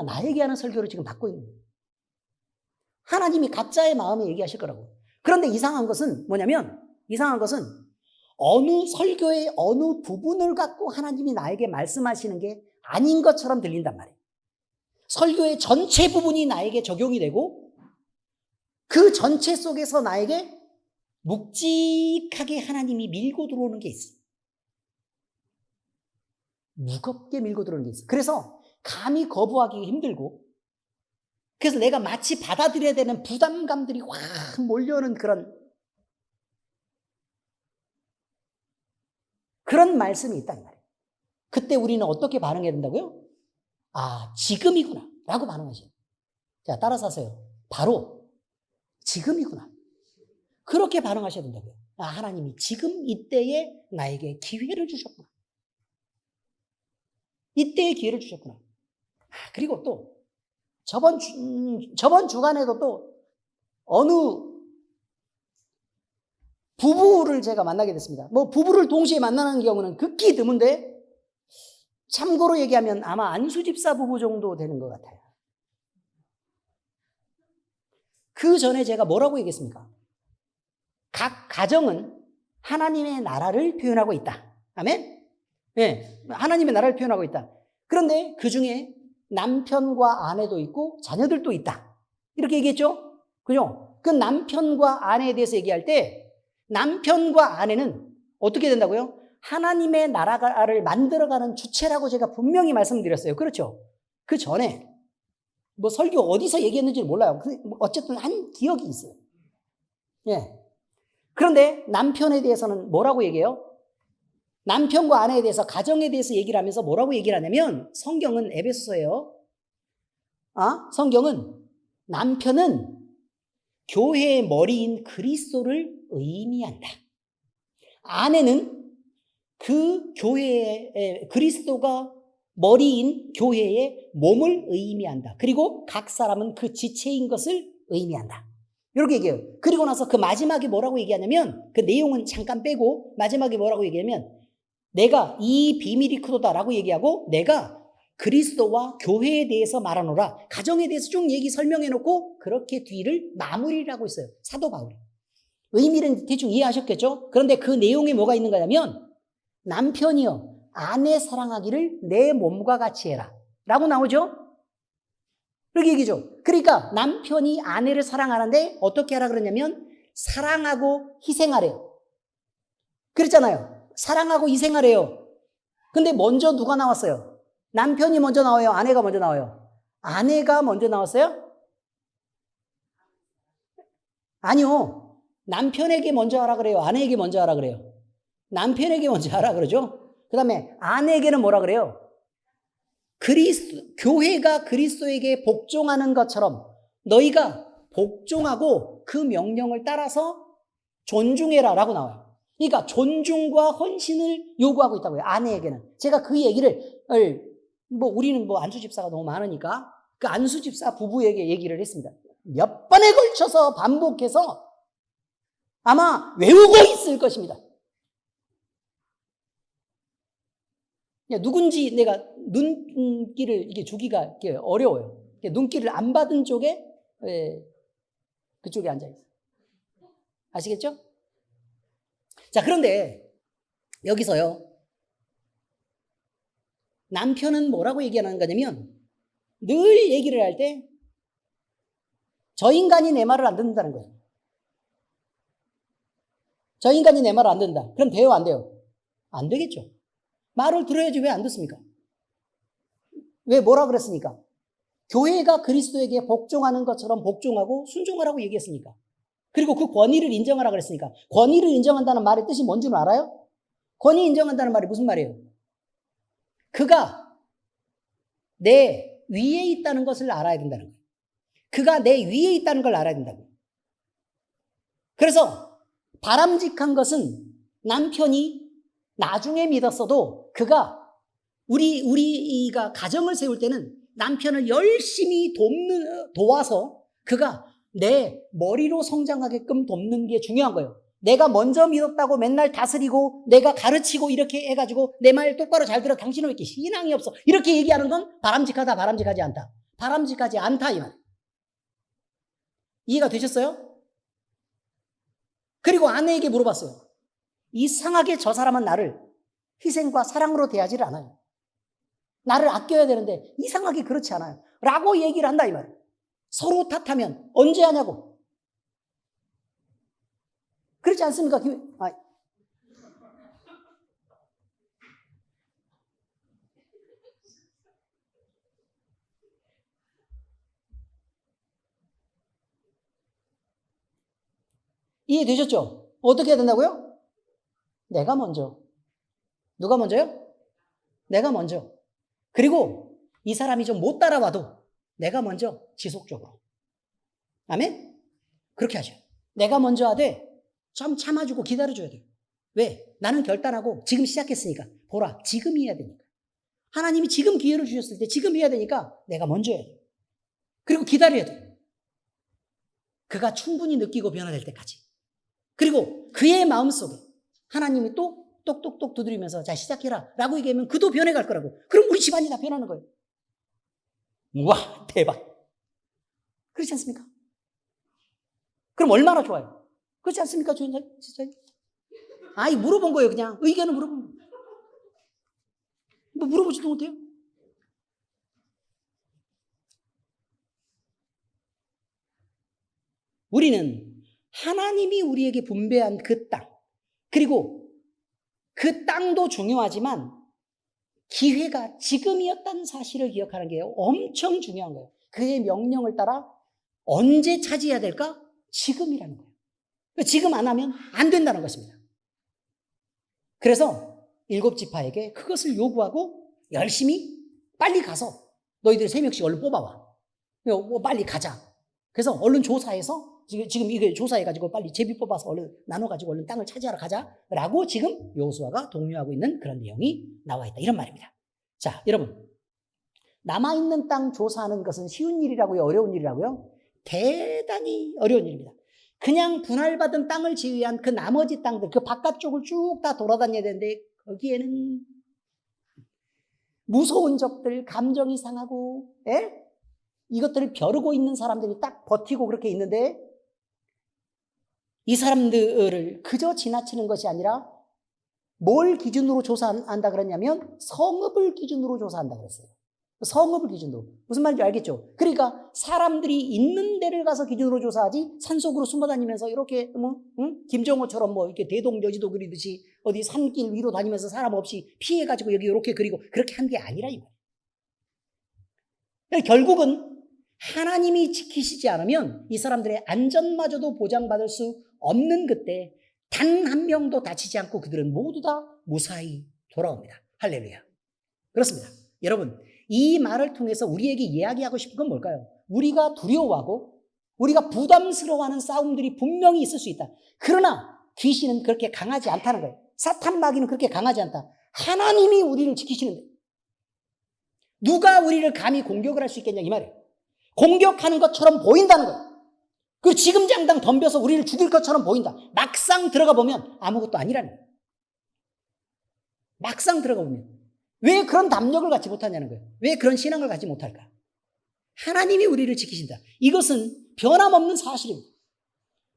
나에게 하는 설교를 지금 받고 있는 거예요. 하나님이 각자의 마음에 얘기하실 거라고. 그런데 이상한 것은 뭐냐면, 어느 설교의 어느 부분을 갖고 하나님이 나에게 말씀하시는 게 아닌 것처럼 들린단 말이에요. 설교의 전체 부분이 나에게 적용이 되고 그 전체 속에서 나에게 묵직하게 하나님이 밀고 들어오는 게 있어요. 무겁게 밀고 들어오는 게 있어요. 그래서 감히 거부하기 힘들고, 그래서 내가 마치 받아들여야 되는 부담감들이 확 몰려오는 그런 말씀이 있단 말이에요. 그때 우리는 어떻게 반응해야 된다고요? 지금이구나 라고 반응하셔요. 자, 따라서 하세요. 바로 지금이구나. 그렇게 반응하셔야 된다고요. 하나님이 지금 이때에 나에게 기회를 주셨구나. 이때에 기회를 주셨구나. 그리고 또 저번 주간에도 또 어느 부부를 제가 만나게 됐습니다. 부부를 동시에 만나는 경우는 극히 드문데, 참고로 얘기하면 아마 안수집사 부부 정도 되는 것 같아요. 그 전에 제가 뭐라고 얘기했습니까? 각 가정은 하나님의 나라를 표현하고 있다. 아멘? 네, 하나님의 나라를 표현하고 있다. 그런데 그 중에 남편과 아내도 있고 자녀들도 있다. 이렇게 얘기했죠? 그죠? 그 남편과 아내에 대해서 얘기할 때 남편과 아내는 어떻게 된다고요? 하나님의 나라를 만들어가는 주체라고 제가 분명히 말씀드렸어요. 그렇죠? 그 전에 설교 어디서 얘기했는지 몰라요. 어쨌든 한 기억이 있어요. 예. 그런데 남편에 대해서는 뭐라고 얘기해요? 남편과 아내에 대해서, 가정에 대해서 얘기를 하면서 뭐라고 얘기를 하냐면, 성경은 에베소서예요. 성경은 남편은 교회의 머리인 그리스도를 의미한다. 아내는 그 교회의, 그리스도가 머리인 교회의 몸을 의미한다. 그리고 각 사람은 그 지체인 것을 의미한다. 이렇게 얘기해요. 그리고 나서 그 마지막에 뭐라고 얘기하냐면, 그 내용은 잠깐 빼고 마지막에 뭐라고 얘기하냐면, 내가 이 비밀이 크도다라고 얘기하고, 내가 그리스도와 교회에 대해서 말하노라. 가정에 대해서 쭉 얘기 설명해놓고 그렇게 뒤를 마무리를 하고 있어요. 사도 바울이. 의미는 대충 이해하셨겠죠? 그런데 그 내용에 뭐가 있는 거냐면, 남편이여 아내 사랑하기를 내 몸과 같이 해라 라고 나오죠? 그렇게 얘기죠. 그러니까 남편이 아내를 사랑하는데 어떻게 하라 그러냐면, 사랑하고 희생하래요. 그랬잖아요. 사랑하고 희생하래요. 근데 먼저 누가 나왔어요? 남편이 먼저 나와요? 아내가 먼저 나와요? 아내가 먼저 나왔어요? 아니요. 남편에게 먼저 하라 그래요? 아내에게 먼저 하라 그래요? 남편에게 먼저 하라 그러죠? 그 다음에 아내에게는 뭐라 그래요? 교회가 그리스도에게 복종하는 것처럼 너희가 복종하고 그 명령을 따라서 존중해라 라고 나와요. 그러니까 존중과 헌신을 요구하고 있다고요. 아내에게는. 제가 그 얘기를 우리는 안수 집사가 너무 많으니까 그 안수 집사 부부에게 얘기를 했습니다. 몇 번에 걸쳐서 반복해서 아마 외우고 있을 것입니다. 누군지 내가 눈길을 이게 주기가 어려워요. 눈길을 안 받은 쪽에 그쪽에 앉아있어요. 아시겠죠? 자, 그런데 여기서요. 남편은 뭐라고 얘기하는 거냐면 늘 얘기를 할 때 저 인간이 내 말을 안 듣는다는 거예요. 저 인간이 내 말을 안 듣는다. 그럼 돼요, 안 돼요? 안 되겠죠. 말을 들어야지 왜 안 듣습니까? 왜 뭐라 그랬습니까? 교회가 그리스도에게 복종하는 것처럼 복종하고 순종하라고 얘기했으니까. 그리고 그 권위를 인정하라 그랬으니까. 권위를 인정한다는 말의 뜻이 뭔 줄 알아요? 권위 인정한다는 말이 무슨 말이에요? 그가 내 위에 있다는 것을 알아야 된다는 거예요. 그가 내 위에 있다는 걸 알아야 된다고요. 그래서 바람직한 것은 남편이 나중에 믿었어도 그가 우리가 가정을 세울 때는 남편을 열심히 도와서 그가 내 머리로 성장하게끔 돕는 게 중요한 거예요. 내가 먼저 믿었다고 맨날 다스리고 내가 가르치고 이렇게 해가지고 내 말 똑바로 잘 들어 당신은 왜 이렇게 신앙이 없어 이렇게 얘기하는 건 바람직하다 바람직하지 않다. 바람직하지 않다 이 말. 이해가 되셨어요? 그리고 아내에게 물어봤어요. 이상하게 저 사람은 나를 희생과 사랑으로 대하지를 않아요. 나를 아껴야 되는데 이상하게 그렇지 않아요. 라고 얘기를 한다 이 말이에요. 서로 탓하면 언제 하냐고. 그렇지 않습니까? 이해되셨죠? 어떻게 해야 된다고요? 내가 먼저. 누가 먼저요? 내가 먼저. 그리고 이 사람이 좀 못 따라와도 내가 먼저 지속적으로. 아멘? 그렇게 하죠. 내가 먼저 하되 좀 참아주고 기다려줘야 돼요. 왜? 나는 결단하고 지금 시작했으니까. 보라, 지금 해야 되니까. 하나님이 지금 기회를 주셨을 때 지금 해야 되니까 내가 먼저 해야 돼요. 그리고 기다려야 돼요. 그가 충분히 느끼고 변화될 때까지. 그리고 그의 마음속에 하나님이 또 똑똑똑 두드리면서 자 시작해라 라고 얘기하면 그도 변해갈 거라고. 그럼 우리 집안이 다 변하는 거예요. 와 대박. 그렇지 않습니까? 그럼 얼마나 좋아요. 그렇지 않습니까? 주인사님? 아이 물어본 거예요. 그냥 의견을 물어본 거예요. 뭐 물어보지도 못해요. 우리는 하나님이 우리에게 분배한 그 땅, 그리고 그 땅도 중요하지만 기회가 지금이었다는 사실을 기억하는 게 엄청 중요한 거예요. 그의 명령을 따라 언제 차지해야 될까? 지금이라는 거예요. 지금 안 하면 안 된다는 것입니다. 그래서 7지파에게 그것을 요구하고 열심히 빨리 가서 너희들 3명씩 얼른 뽑아와. 빨리 가자. 그래서 얼른 조사해서 지금 이게 조사해가지고 빨리 제비 뽑아서 얼른 나눠가지고 얼른 땅을 차지하러 가자라고 지금 여호수아가 독려하고 있는 그런 내용이 나와 있다. 이런 말입니다. 자, 여러분. 남아있는 땅 조사하는 것은 쉬운 일이라고요? 어려운 일이라고요? 대단히 어려운 일입니다. 그냥 분할받은 땅을 제외한 그 나머지 땅들, 그 바깥쪽을 쭉 다 돌아다녀야 되는데 거기에는 무서운 적들, 감정이 상하고 이것들을 벼르고 있는 사람들이 딱 버티고 그렇게 있는데 이 사람들을 그저 지나치는 것이 아니라 뭘 기준으로 조사한다 그랬냐면 성읍을 기준으로 조사한다 그랬어요. 성읍을 기준으로. 무슨 말인지 알겠죠? 그러니까 사람들이 있는 데를 가서 기준으로 조사하지 산속으로 숨어다니면서 이렇게 김정호처럼 이렇게 대동여지도 그리듯이 어디 산길 위로 다니면서 사람 없이 피해가지고 여기 이렇게 그리고 그렇게 한 게 아니라 이거예요. 결국은 하나님이 지키시지 않으면 이 사람들의 안전마저도 보장받을 수 없는 그때 단 한 명도 다치지 않고 그들은 모두 다 무사히 돌아옵니다. 할렐루야. 그렇습니다. 여러분, 이 말을 통해서 우리에게 이야기하고 싶은 건 뭘까요? 우리가 두려워하고 우리가 부담스러워하는 싸움들이 분명히 있을 수 있다. 그러나 귀신은 그렇게 강하지 않다는 거예요. 사탄 마귀는 그렇게 강하지 않다. 하나님이 우리를 지키시는데 누가 우리를 감히 공격을 할 수 있겠냐 이 말이에요. 공격하는 것처럼 보인다는 거예요. 그리고 지금 장당 덤벼서 우리를 죽일 것처럼 보인다. 막상 들어가 보면 아무것도 아니라는 거예요. 막상 들어가 보면 왜 그런 담력을 갖지 못하냐는 거예요. 왜 그런 신앙을 갖지 못할까? 하나님이 우리를 지키신다. 이것은 변함없는 사실입니다.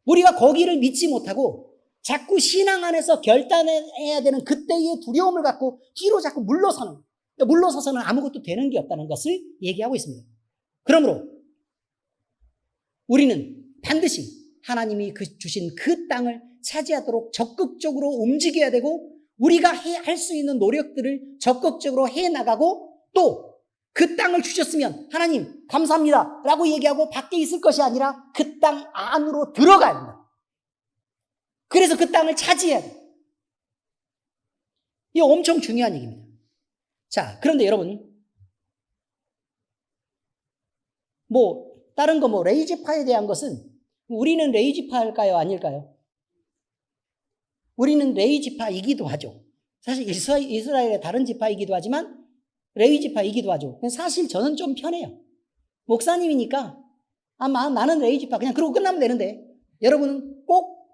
우리가 거기를 믿지 못하고 자꾸 신앙 안에서 결단해야 되는 그때의 두려움을 갖고 뒤로 자꾸 물러서는, 물러서서는 아무것도 되는 게 없다는 것을 얘기하고 있습니다. 그러므로 우리는 반드시 하나님이 주신 그 땅을 차지하도록 적극적으로 움직여야 되고 우리가 할 수 있는 노력들을 적극적으로 해나가고 또 그 땅을 주셨으면 하나님 감사합니다 라고 얘기하고 밖에 있을 것이 아니라 그 땅 안으로 들어가야 된다. 그래서 그 땅을 차지해야 돼. 이게 엄청 중요한 얘기입니다. 자, 그런데 여러분 다른 거 레이지파에 대한 것은 우리는 레이지파일까요? 아닐까요? 우리는 레이지파이기도 하죠. 사실 이스라엘의 다른 지파이기도 하지만 레이지파이기도 하죠. 사실 저는 좀 편해요. 목사님이니까 나는 레이지파 그냥 그러고 끝나면 되는데 여러분은 꼭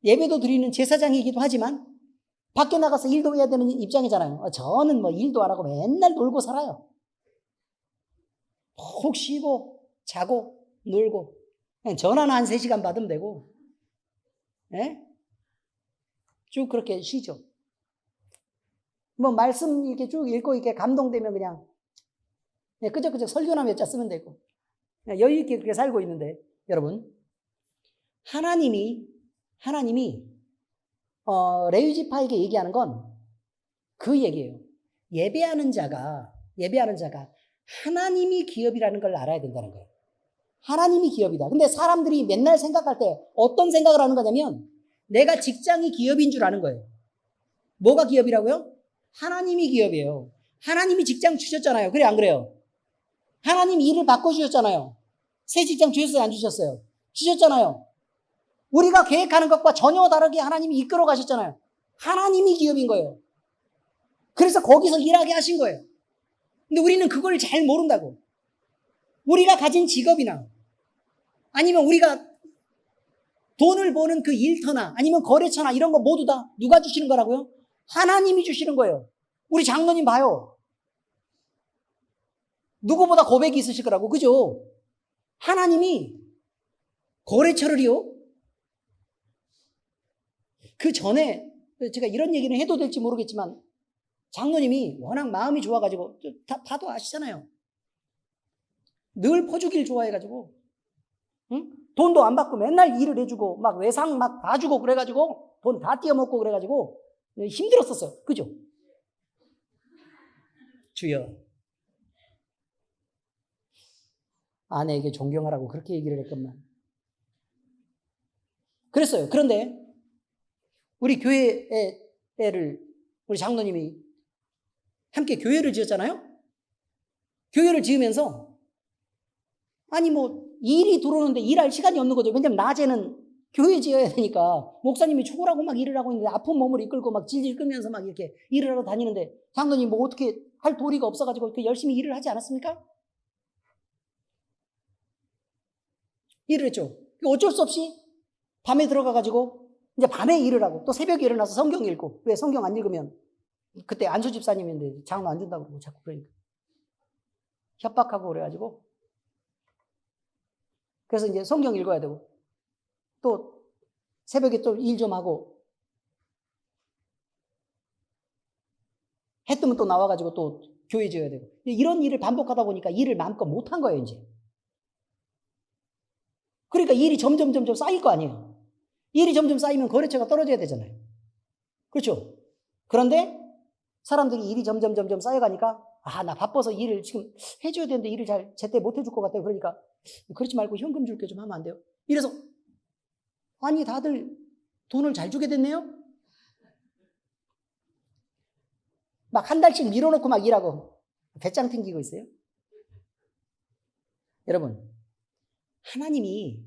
예배도 드리는 제사장이기도 하지만 밖에 나가서 일도 해야 되는 입장이잖아요. 저는 일도 안 하고 맨날 놀고 살아요. 푹 쉬고 자고 놀고 그냥 전화는 한 3시간 받으면 되고 예? 쭉 그렇게 쉬죠. 말씀 이렇게 쭉 읽고 이렇게 감동되면 그냥 끄적끄적 설교나 몇 자 쓰면 되고 그냥 여유 있게 그렇게 살고 있는데 여러분 하나님이 레위지파에게 얘기하는 건 그 얘기예요. 예배하는 자가 하나님이 기업이라는 걸 알아야 된다는 거예요. 하나님이 기업이다. 근데 사람들이 맨날 생각할 때 어떤 생각을 하는 거냐면 내가 직장이 기업인 줄 아는 거예요. 뭐가 기업이라고요? 하나님이 기업이에요. 하나님이 직장 주셨잖아요. 그래 안 그래요? 하나님이 일을 바꿔주셨잖아요. 새 직장 주셨어요? 안 주셨어요? 주셨잖아요. 우리가 계획하는 것과 전혀 다르게 하나님이 이끌어 가셨잖아요. 하나님이 기업인 거예요. 그래서 거기서 일하게 하신 거예요. 근데 우리는 그걸 잘 모른다고. 우리가 가진 직업이나 아니면 우리가 돈을 버는 그 일터나 아니면 거래처나 이런 거 모두 다 누가 주시는 거라고요? 하나님이 주시는 거예요. 우리 장로님 봐요. 누구보다 고백이 있으실 거라고. 그죠? 하나님이 거래처를요. 그 전에 제가 이런 얘기는 해도 될지 모르겠지만 장로님이 워낙 마음이 좋아가지고 다도 아시잖아요. 늘 퍼주길 좋아해가지고 응? 돈도 안 받고 맨날 일을 해주고 막 외상 막 다 주고 그래가지고 돈 다 띄어먹고 그래가지고 힘들었었어요. 그죠? 주여 아내에게 존경하라고 그렇게 얘기를 했건만 그랬어요. 그런데 우리 교회의 애를 우리 장로님이 함께 교회를 지었잖아요. 교회를 지으면서 일이 들어오는데 일할 시간이 없는 거죠. 왜냐면 낮에는 교회 지어야 되니까 목사님이 죽으라고 막 일을 하고 있는데 아픈 몸을 이끌고 막 질질 끌면서 막 이렇게 일을 하러 다니는데 장로님 어떻게 할 도리가 없어가지고 이렇게 열심히 일을 하지 않았습니까? 일을 했죠. 어쩔 수 없이 밤에 들어가가지고 이제 밤에 일을 하고 또 새벽에 일어나서 성경 읽고 왜 성경 안 읽으면 그때 안수 집사님인데 장로 안 준다고 그러고 자꾸 그러니까 협박하고 그래가지고 그래서 이제 성경 읽어야 되고 또 새벽에 또 일 좀 하고 해 뜨면 또 나와가지고 또 교회 지어야 되고 이런 일을 반복하다 보니까 일을 마음껏 못한 거예요 이제. 그러니까 일이 점점 쌓일 거 아니에요. 일이 점점 쌓이면 거래처가 떨어져야 되잖아요. 그렇죠? 그런데 사람들이 일이 점점 쌓여가니까 나 바빠서 일을 지금 해줘야 되는데 일을 잘 제때 못 해줄 것 같아요. 그러니까 그렇지 말고 현금 줄게 좀 하면 안 돼요? 이래서 아니 다들 돈을 잘 주게 됐네요? 막 한 달씩 밀어놓고 막 일하고 배짱 튕기고 있어요. 여러분 하나님이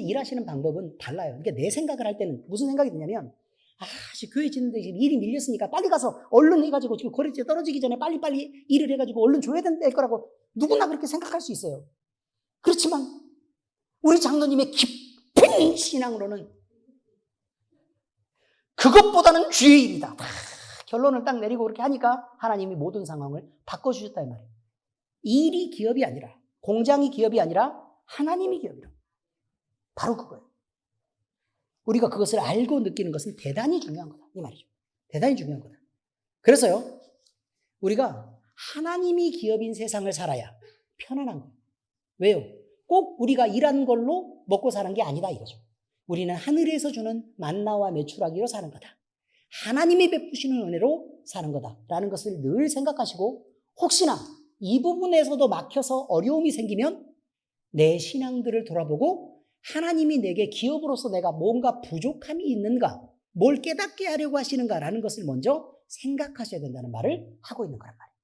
일하시는 방법은 달라요. 그러니까 내 생각을 할 때는 무슨 생각이 드냐면, 교회 짓는데 지금 일이 밀렸으니까 빨리 가서 얼른 해가지고 지금 거래세 떨어지기 전에 빨리 일을 해가지고 얼른 줘야 될 거라고 누구나 그렇게 생각할 수 있어요. 그렇지만 우리 장로님의 깊은 신앙으로는 그것보다는 주의 일이다. 결론을 딱 내리고 그렇게 하니까 하나님이 모든 상황을 바꿔주셨다 이 말이에요. 일이 기업이 아니라, 공장이 기업이 아니라 하나님이 기업이라. 바로 그거예요. 우리가 그것을 알고 느끼는 것은 대단히 중요한 거다 이 말이죠. 대단히 중요한 거다. 그래서요, 우리가 하나님이 기업인 세상을 살아야 편안한 거예요. 왜요? 꼭 우리가 일한 걸로 먹고 사는 게 아니다 이거죠. 우리는 하늘에서 주는 만나와 메추라기로 사는 거다. 하나님이 베푸시는 은혜로 사는 거다라는 것을 늘 생각하시고, 혹시나 이 부분에서도 막혀서 어려움이 생기면 내 신앙들을 돌아보고 하나님이 내게 기업으로서 내가 뭔가 부족함이 있는가, 뭘 깨닫게 하려고 하시는가라는 것을 먼저 생각하셔야 된다는 말을 하고 있는 거란 말이에요.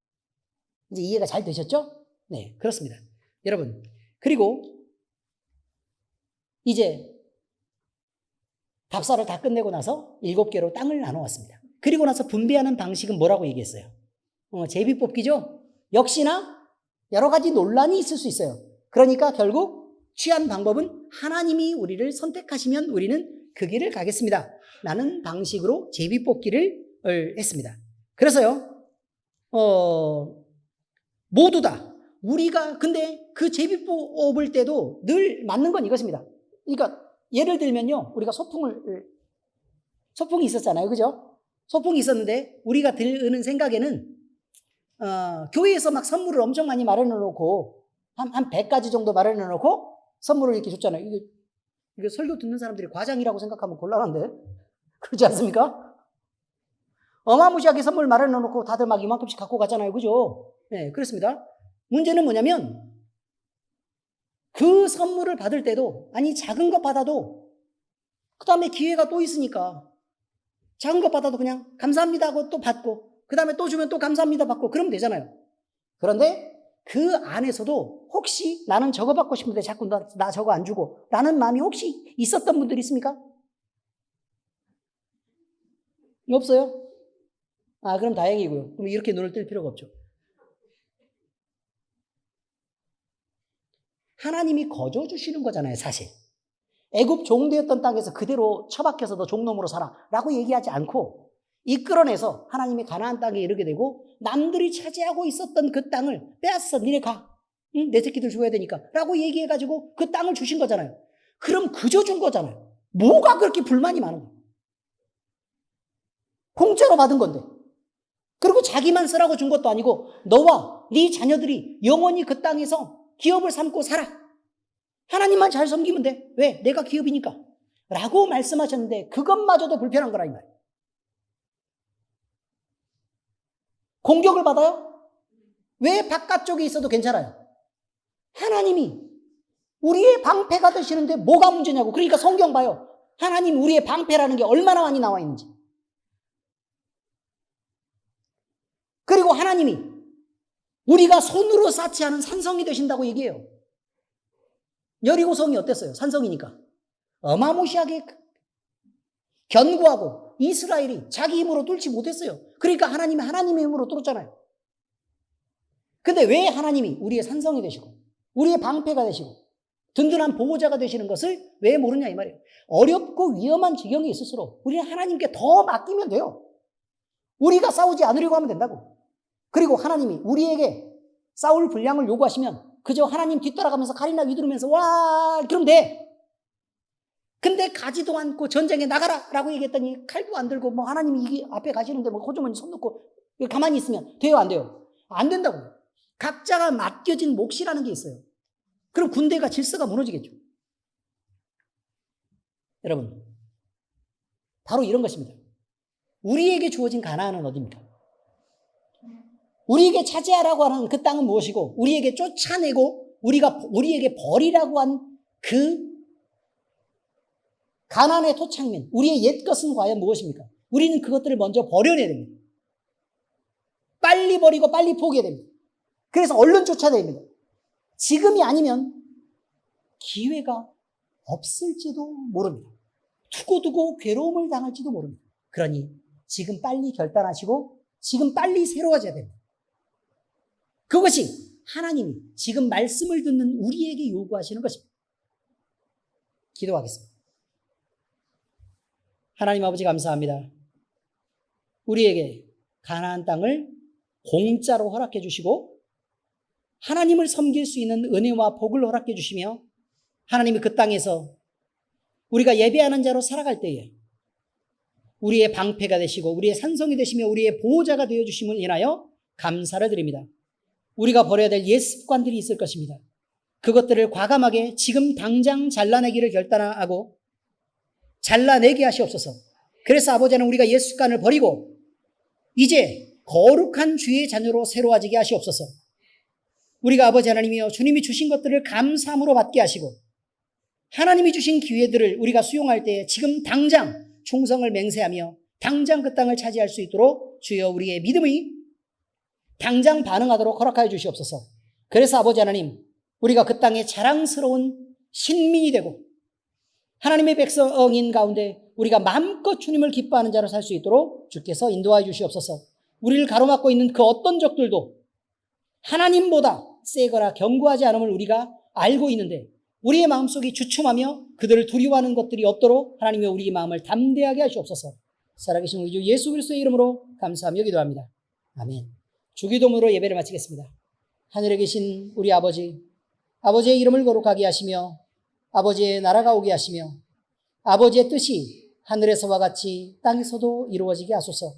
이제 이해가 잘 되셨죠? 네, 그렇습니다. 여러분, 그리고 이제 답사를 다 끝내고 나서 7개로 땅을 나눠왔습니다. 그리고 나서 분배하는 방식은 뭐라고 얘기했어요? 제비뽑기죠? 역시나 여러 가지 논란이 있을 수 있어요. 그러니까 결국 취한 방법은 하나님이 우리를 선택하시면 우리는 그 길을 가겠습니다 라는 방식으로 제비뽑기를 했습니다. 그래서요, 모두 다 우리가, 근데 그 제비 뽑을 때도 늘 맞는 건 이것입니다. 그러니까 예를 들면요, 우리가 소풍이 있었잖아요. 그죠? 소풍이 있었는데 우리가 드는 생각에는 교회에서 막 선물을 엄청 많이 마련해 놓고 한 100가지 정도 마련해 놓고 선물을 이렇게 줬잖아요. 이게 설교 듣는 사람들이 과장이라고 생각하면 곤란한데, 그렇지 않습니까? 어마무시하게 선물 마련해 놓고 다들 막 이만큼씩 갖고 가잖아요. 그죠? 네, 그렇습니다. 문제는 뭐냐면 그 선물을 받을 때도, 아니 작은 것 받아도 그 다음에 기회가 또 있으니까 작은 것 받아도 그냥 감사합니다 하고 또 받고, 그 다음에 또 주면 또 감사합니다 받고 그러면 되잖아요. 그런데 그 안에서도 혹시 나는 저거 받고 싶은데 자꾸 나 저거 안 주고 라는 마음이 혹시 있었던 분들이 있습니까? 없어요? 그럼 다행이고요. 그럼 이렇게 눈을 뜰 필요가 없죠. 하나님이 거저 주시는 거잖아요, 사실. 애굽 종되었던 땅에서 그대로 처박혀서 너 종놈으로 살아 라고 얘기하지 않고 이끌어내서 하나님이 가나안 땅에 이르게 되고 남들이 차지하고 있었던 그 땅을 빼앗아서 니네 가. 응? 내 새끼들 줘야 되니까 라고 얘기해가지고 그 땅을 주신 거잖아요. 그럼 그저 준 거잖아요. 뭐가 그렇게 불만이 많은 거예요? 공짜로 받은 건데. 그리고 자기만 쓰라고 준 것도 아니고 너와 네 자녀들이 영원히 그 땅에서 기업을 삼고 살아. 하나님만 잘 섬기면 돼. 왜? 내가 기업이니까. 라고 말씀하셨는데 그것마저도 불편한 거라 이 말이에요. 공격을 받아요? 왜 바깥쪽에 있어도 괜찮아요? 하나님이 우리의 방패가 되시는데 뭐가 문제냐고. 그러니까 성경 봐요. 하나님 우리의 방패라는 게 얼마나 많이 나와 있는지. 그리고 하나님이 우리가 손으로 쌓지 않은 산성이 되신다고 얘기해요. 여리고성이 어땠어요? 산성이니까. 어마무시하게 견고하고 이스라엘이 자기 힘으로 뚫지 못했어요. 그러니까 하나님이 하나님의 힘으로 뚫었잖아요. 근데 왜 하나님이 우리의 산성이 되시고 우리의 방패가 되시고 든든한 보호자가 되시는 것을 왜 모르냐 이 말이에요. 어렵고 위험한 지경이 있을수록 우리는 하나님께 더 맡기면 돼요. 우리가 싸우지 않으려고 하면 된다고. 그리고 하나님이 우리에게 싸울 분량을 요구하시면 그저 하나님 뒤따라가면서 칼이나 휘두르면서 와 그럼 돼. 근데 가지도 않고 전쟁에 나가라 라고 얘기했더니 칼도 안 들고 뭐 하나님이 이게 앞에 가시는데 뭐 호주머니 손 넣고 가만히 있으면 돼요 안 돼요? 안 된다고. 각자가 맡겨진 몫이라는 게 있어요. 그럼 군대가 질서가 무너지겠죠. 여러분 바로 이런 것입니다. 우리에게 주어진 가나안은 어디입니까? 우리에게 차지하라고 하는 그 땅은 무엇이고 우리에게 쫓아내고 우리에게 버리라고 한 그 가나안의 토착민, 우리의 옛것은 과연 무엇입니까? 우리는 그것들을 먼저 버려내야 됩니다. 빨리 버리고 빨리 포기해야 됩니다. 그래서 얼른 쫓아야 됩니다. 지금이 아니면 기회가 없을지도 모릅니다. 두고두고 괴로움을 당할지도 모릅니다. 그러니 지금 빨리 결단하시고 지금 빨리 새로워져야 됩니다. 그것이 하나님이 지금 말씀을 듣는 우리에게 요구하시는 것입니다. 기도하겠습니다. 하나님 아버지 감사합니다. 우리에게 가나안 땅을 공짜로 허락해 주시고 하나님을 섬길 수 있는 은혜와 복을 허락해 주시며 하나님이 그 땅에서 우리가 예배하는 자로 살아갈 때에 우리의 방패가 되시고 우리의 산성이 되시며 우리의 보호자가 되어주심을 인하여 감사를 드립니다. 우리가 버려야 될 옛 습관들이 있을 것입니다. 그것들을 과감하게 지금 당장 잘라내기를 결단하고 잘라내게 하시옵소서. 그래서 아버지는 우리가 옛 습관을 버리고 이제 거룩한 주의 자녀로 새로워지게 하시옵소서. 우리가 아버지 하나님이여 주님이 주신 것들을 감사함으로 받게 하시고 하나님이 주신 기회들을 우리가 수용할 때 지금 당장 충성을 맹세하며 당장 그 땅을 차지할 수 있도록 주여 우리의 믿음이 당장 반응하도록 허락하여 주시옵소서. 그래서 아버지 하나님 우리가 그 땅에 자랑스러운 신민이 되고 하나님의 백성인 가운데 우리가 마음껏 주님을 기뻐하는 자로 살 수 있도록 주께서 인도하여 주시옵소서. 우리를 가로막고 있는 그 어떤 적들도 하나님보다 세거나 견고하지 않음을 우리가 알고 있는데 우리의 마음속이 주춤하며 그들을 두려워하는 것들이 없도록 하나님의 우리의 마음을 담대하게 하시옵소서. 살아계신 우리 주 예수 그리스도의 이름으로 감사하며 기도합니다. 아멘. 주기도문으로 예배를 마치겠습니다. 하늘에 계신 우리 아버지, 아버지의 이름을 거룩하게 하시며 아버지의 나라가 오게 하시며 아버지의 뜻이 하늘에서와 같이 땅에서도 이루어지게 하소서.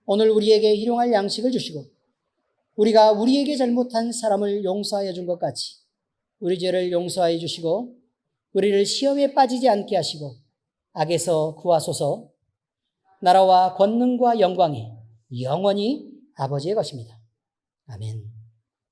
오늘 우리에게 일용할 양식을 주시고 우리가 우리에게 잘못한 사람을 용서하여 준 것 같이 우리 죄를 용서하여 주시고 우리를 시험에 빠지지 않게 하시고 악에서 구하소서. 나라와 권능과 영광이 영원히 아버지의 것입니다. 아멘.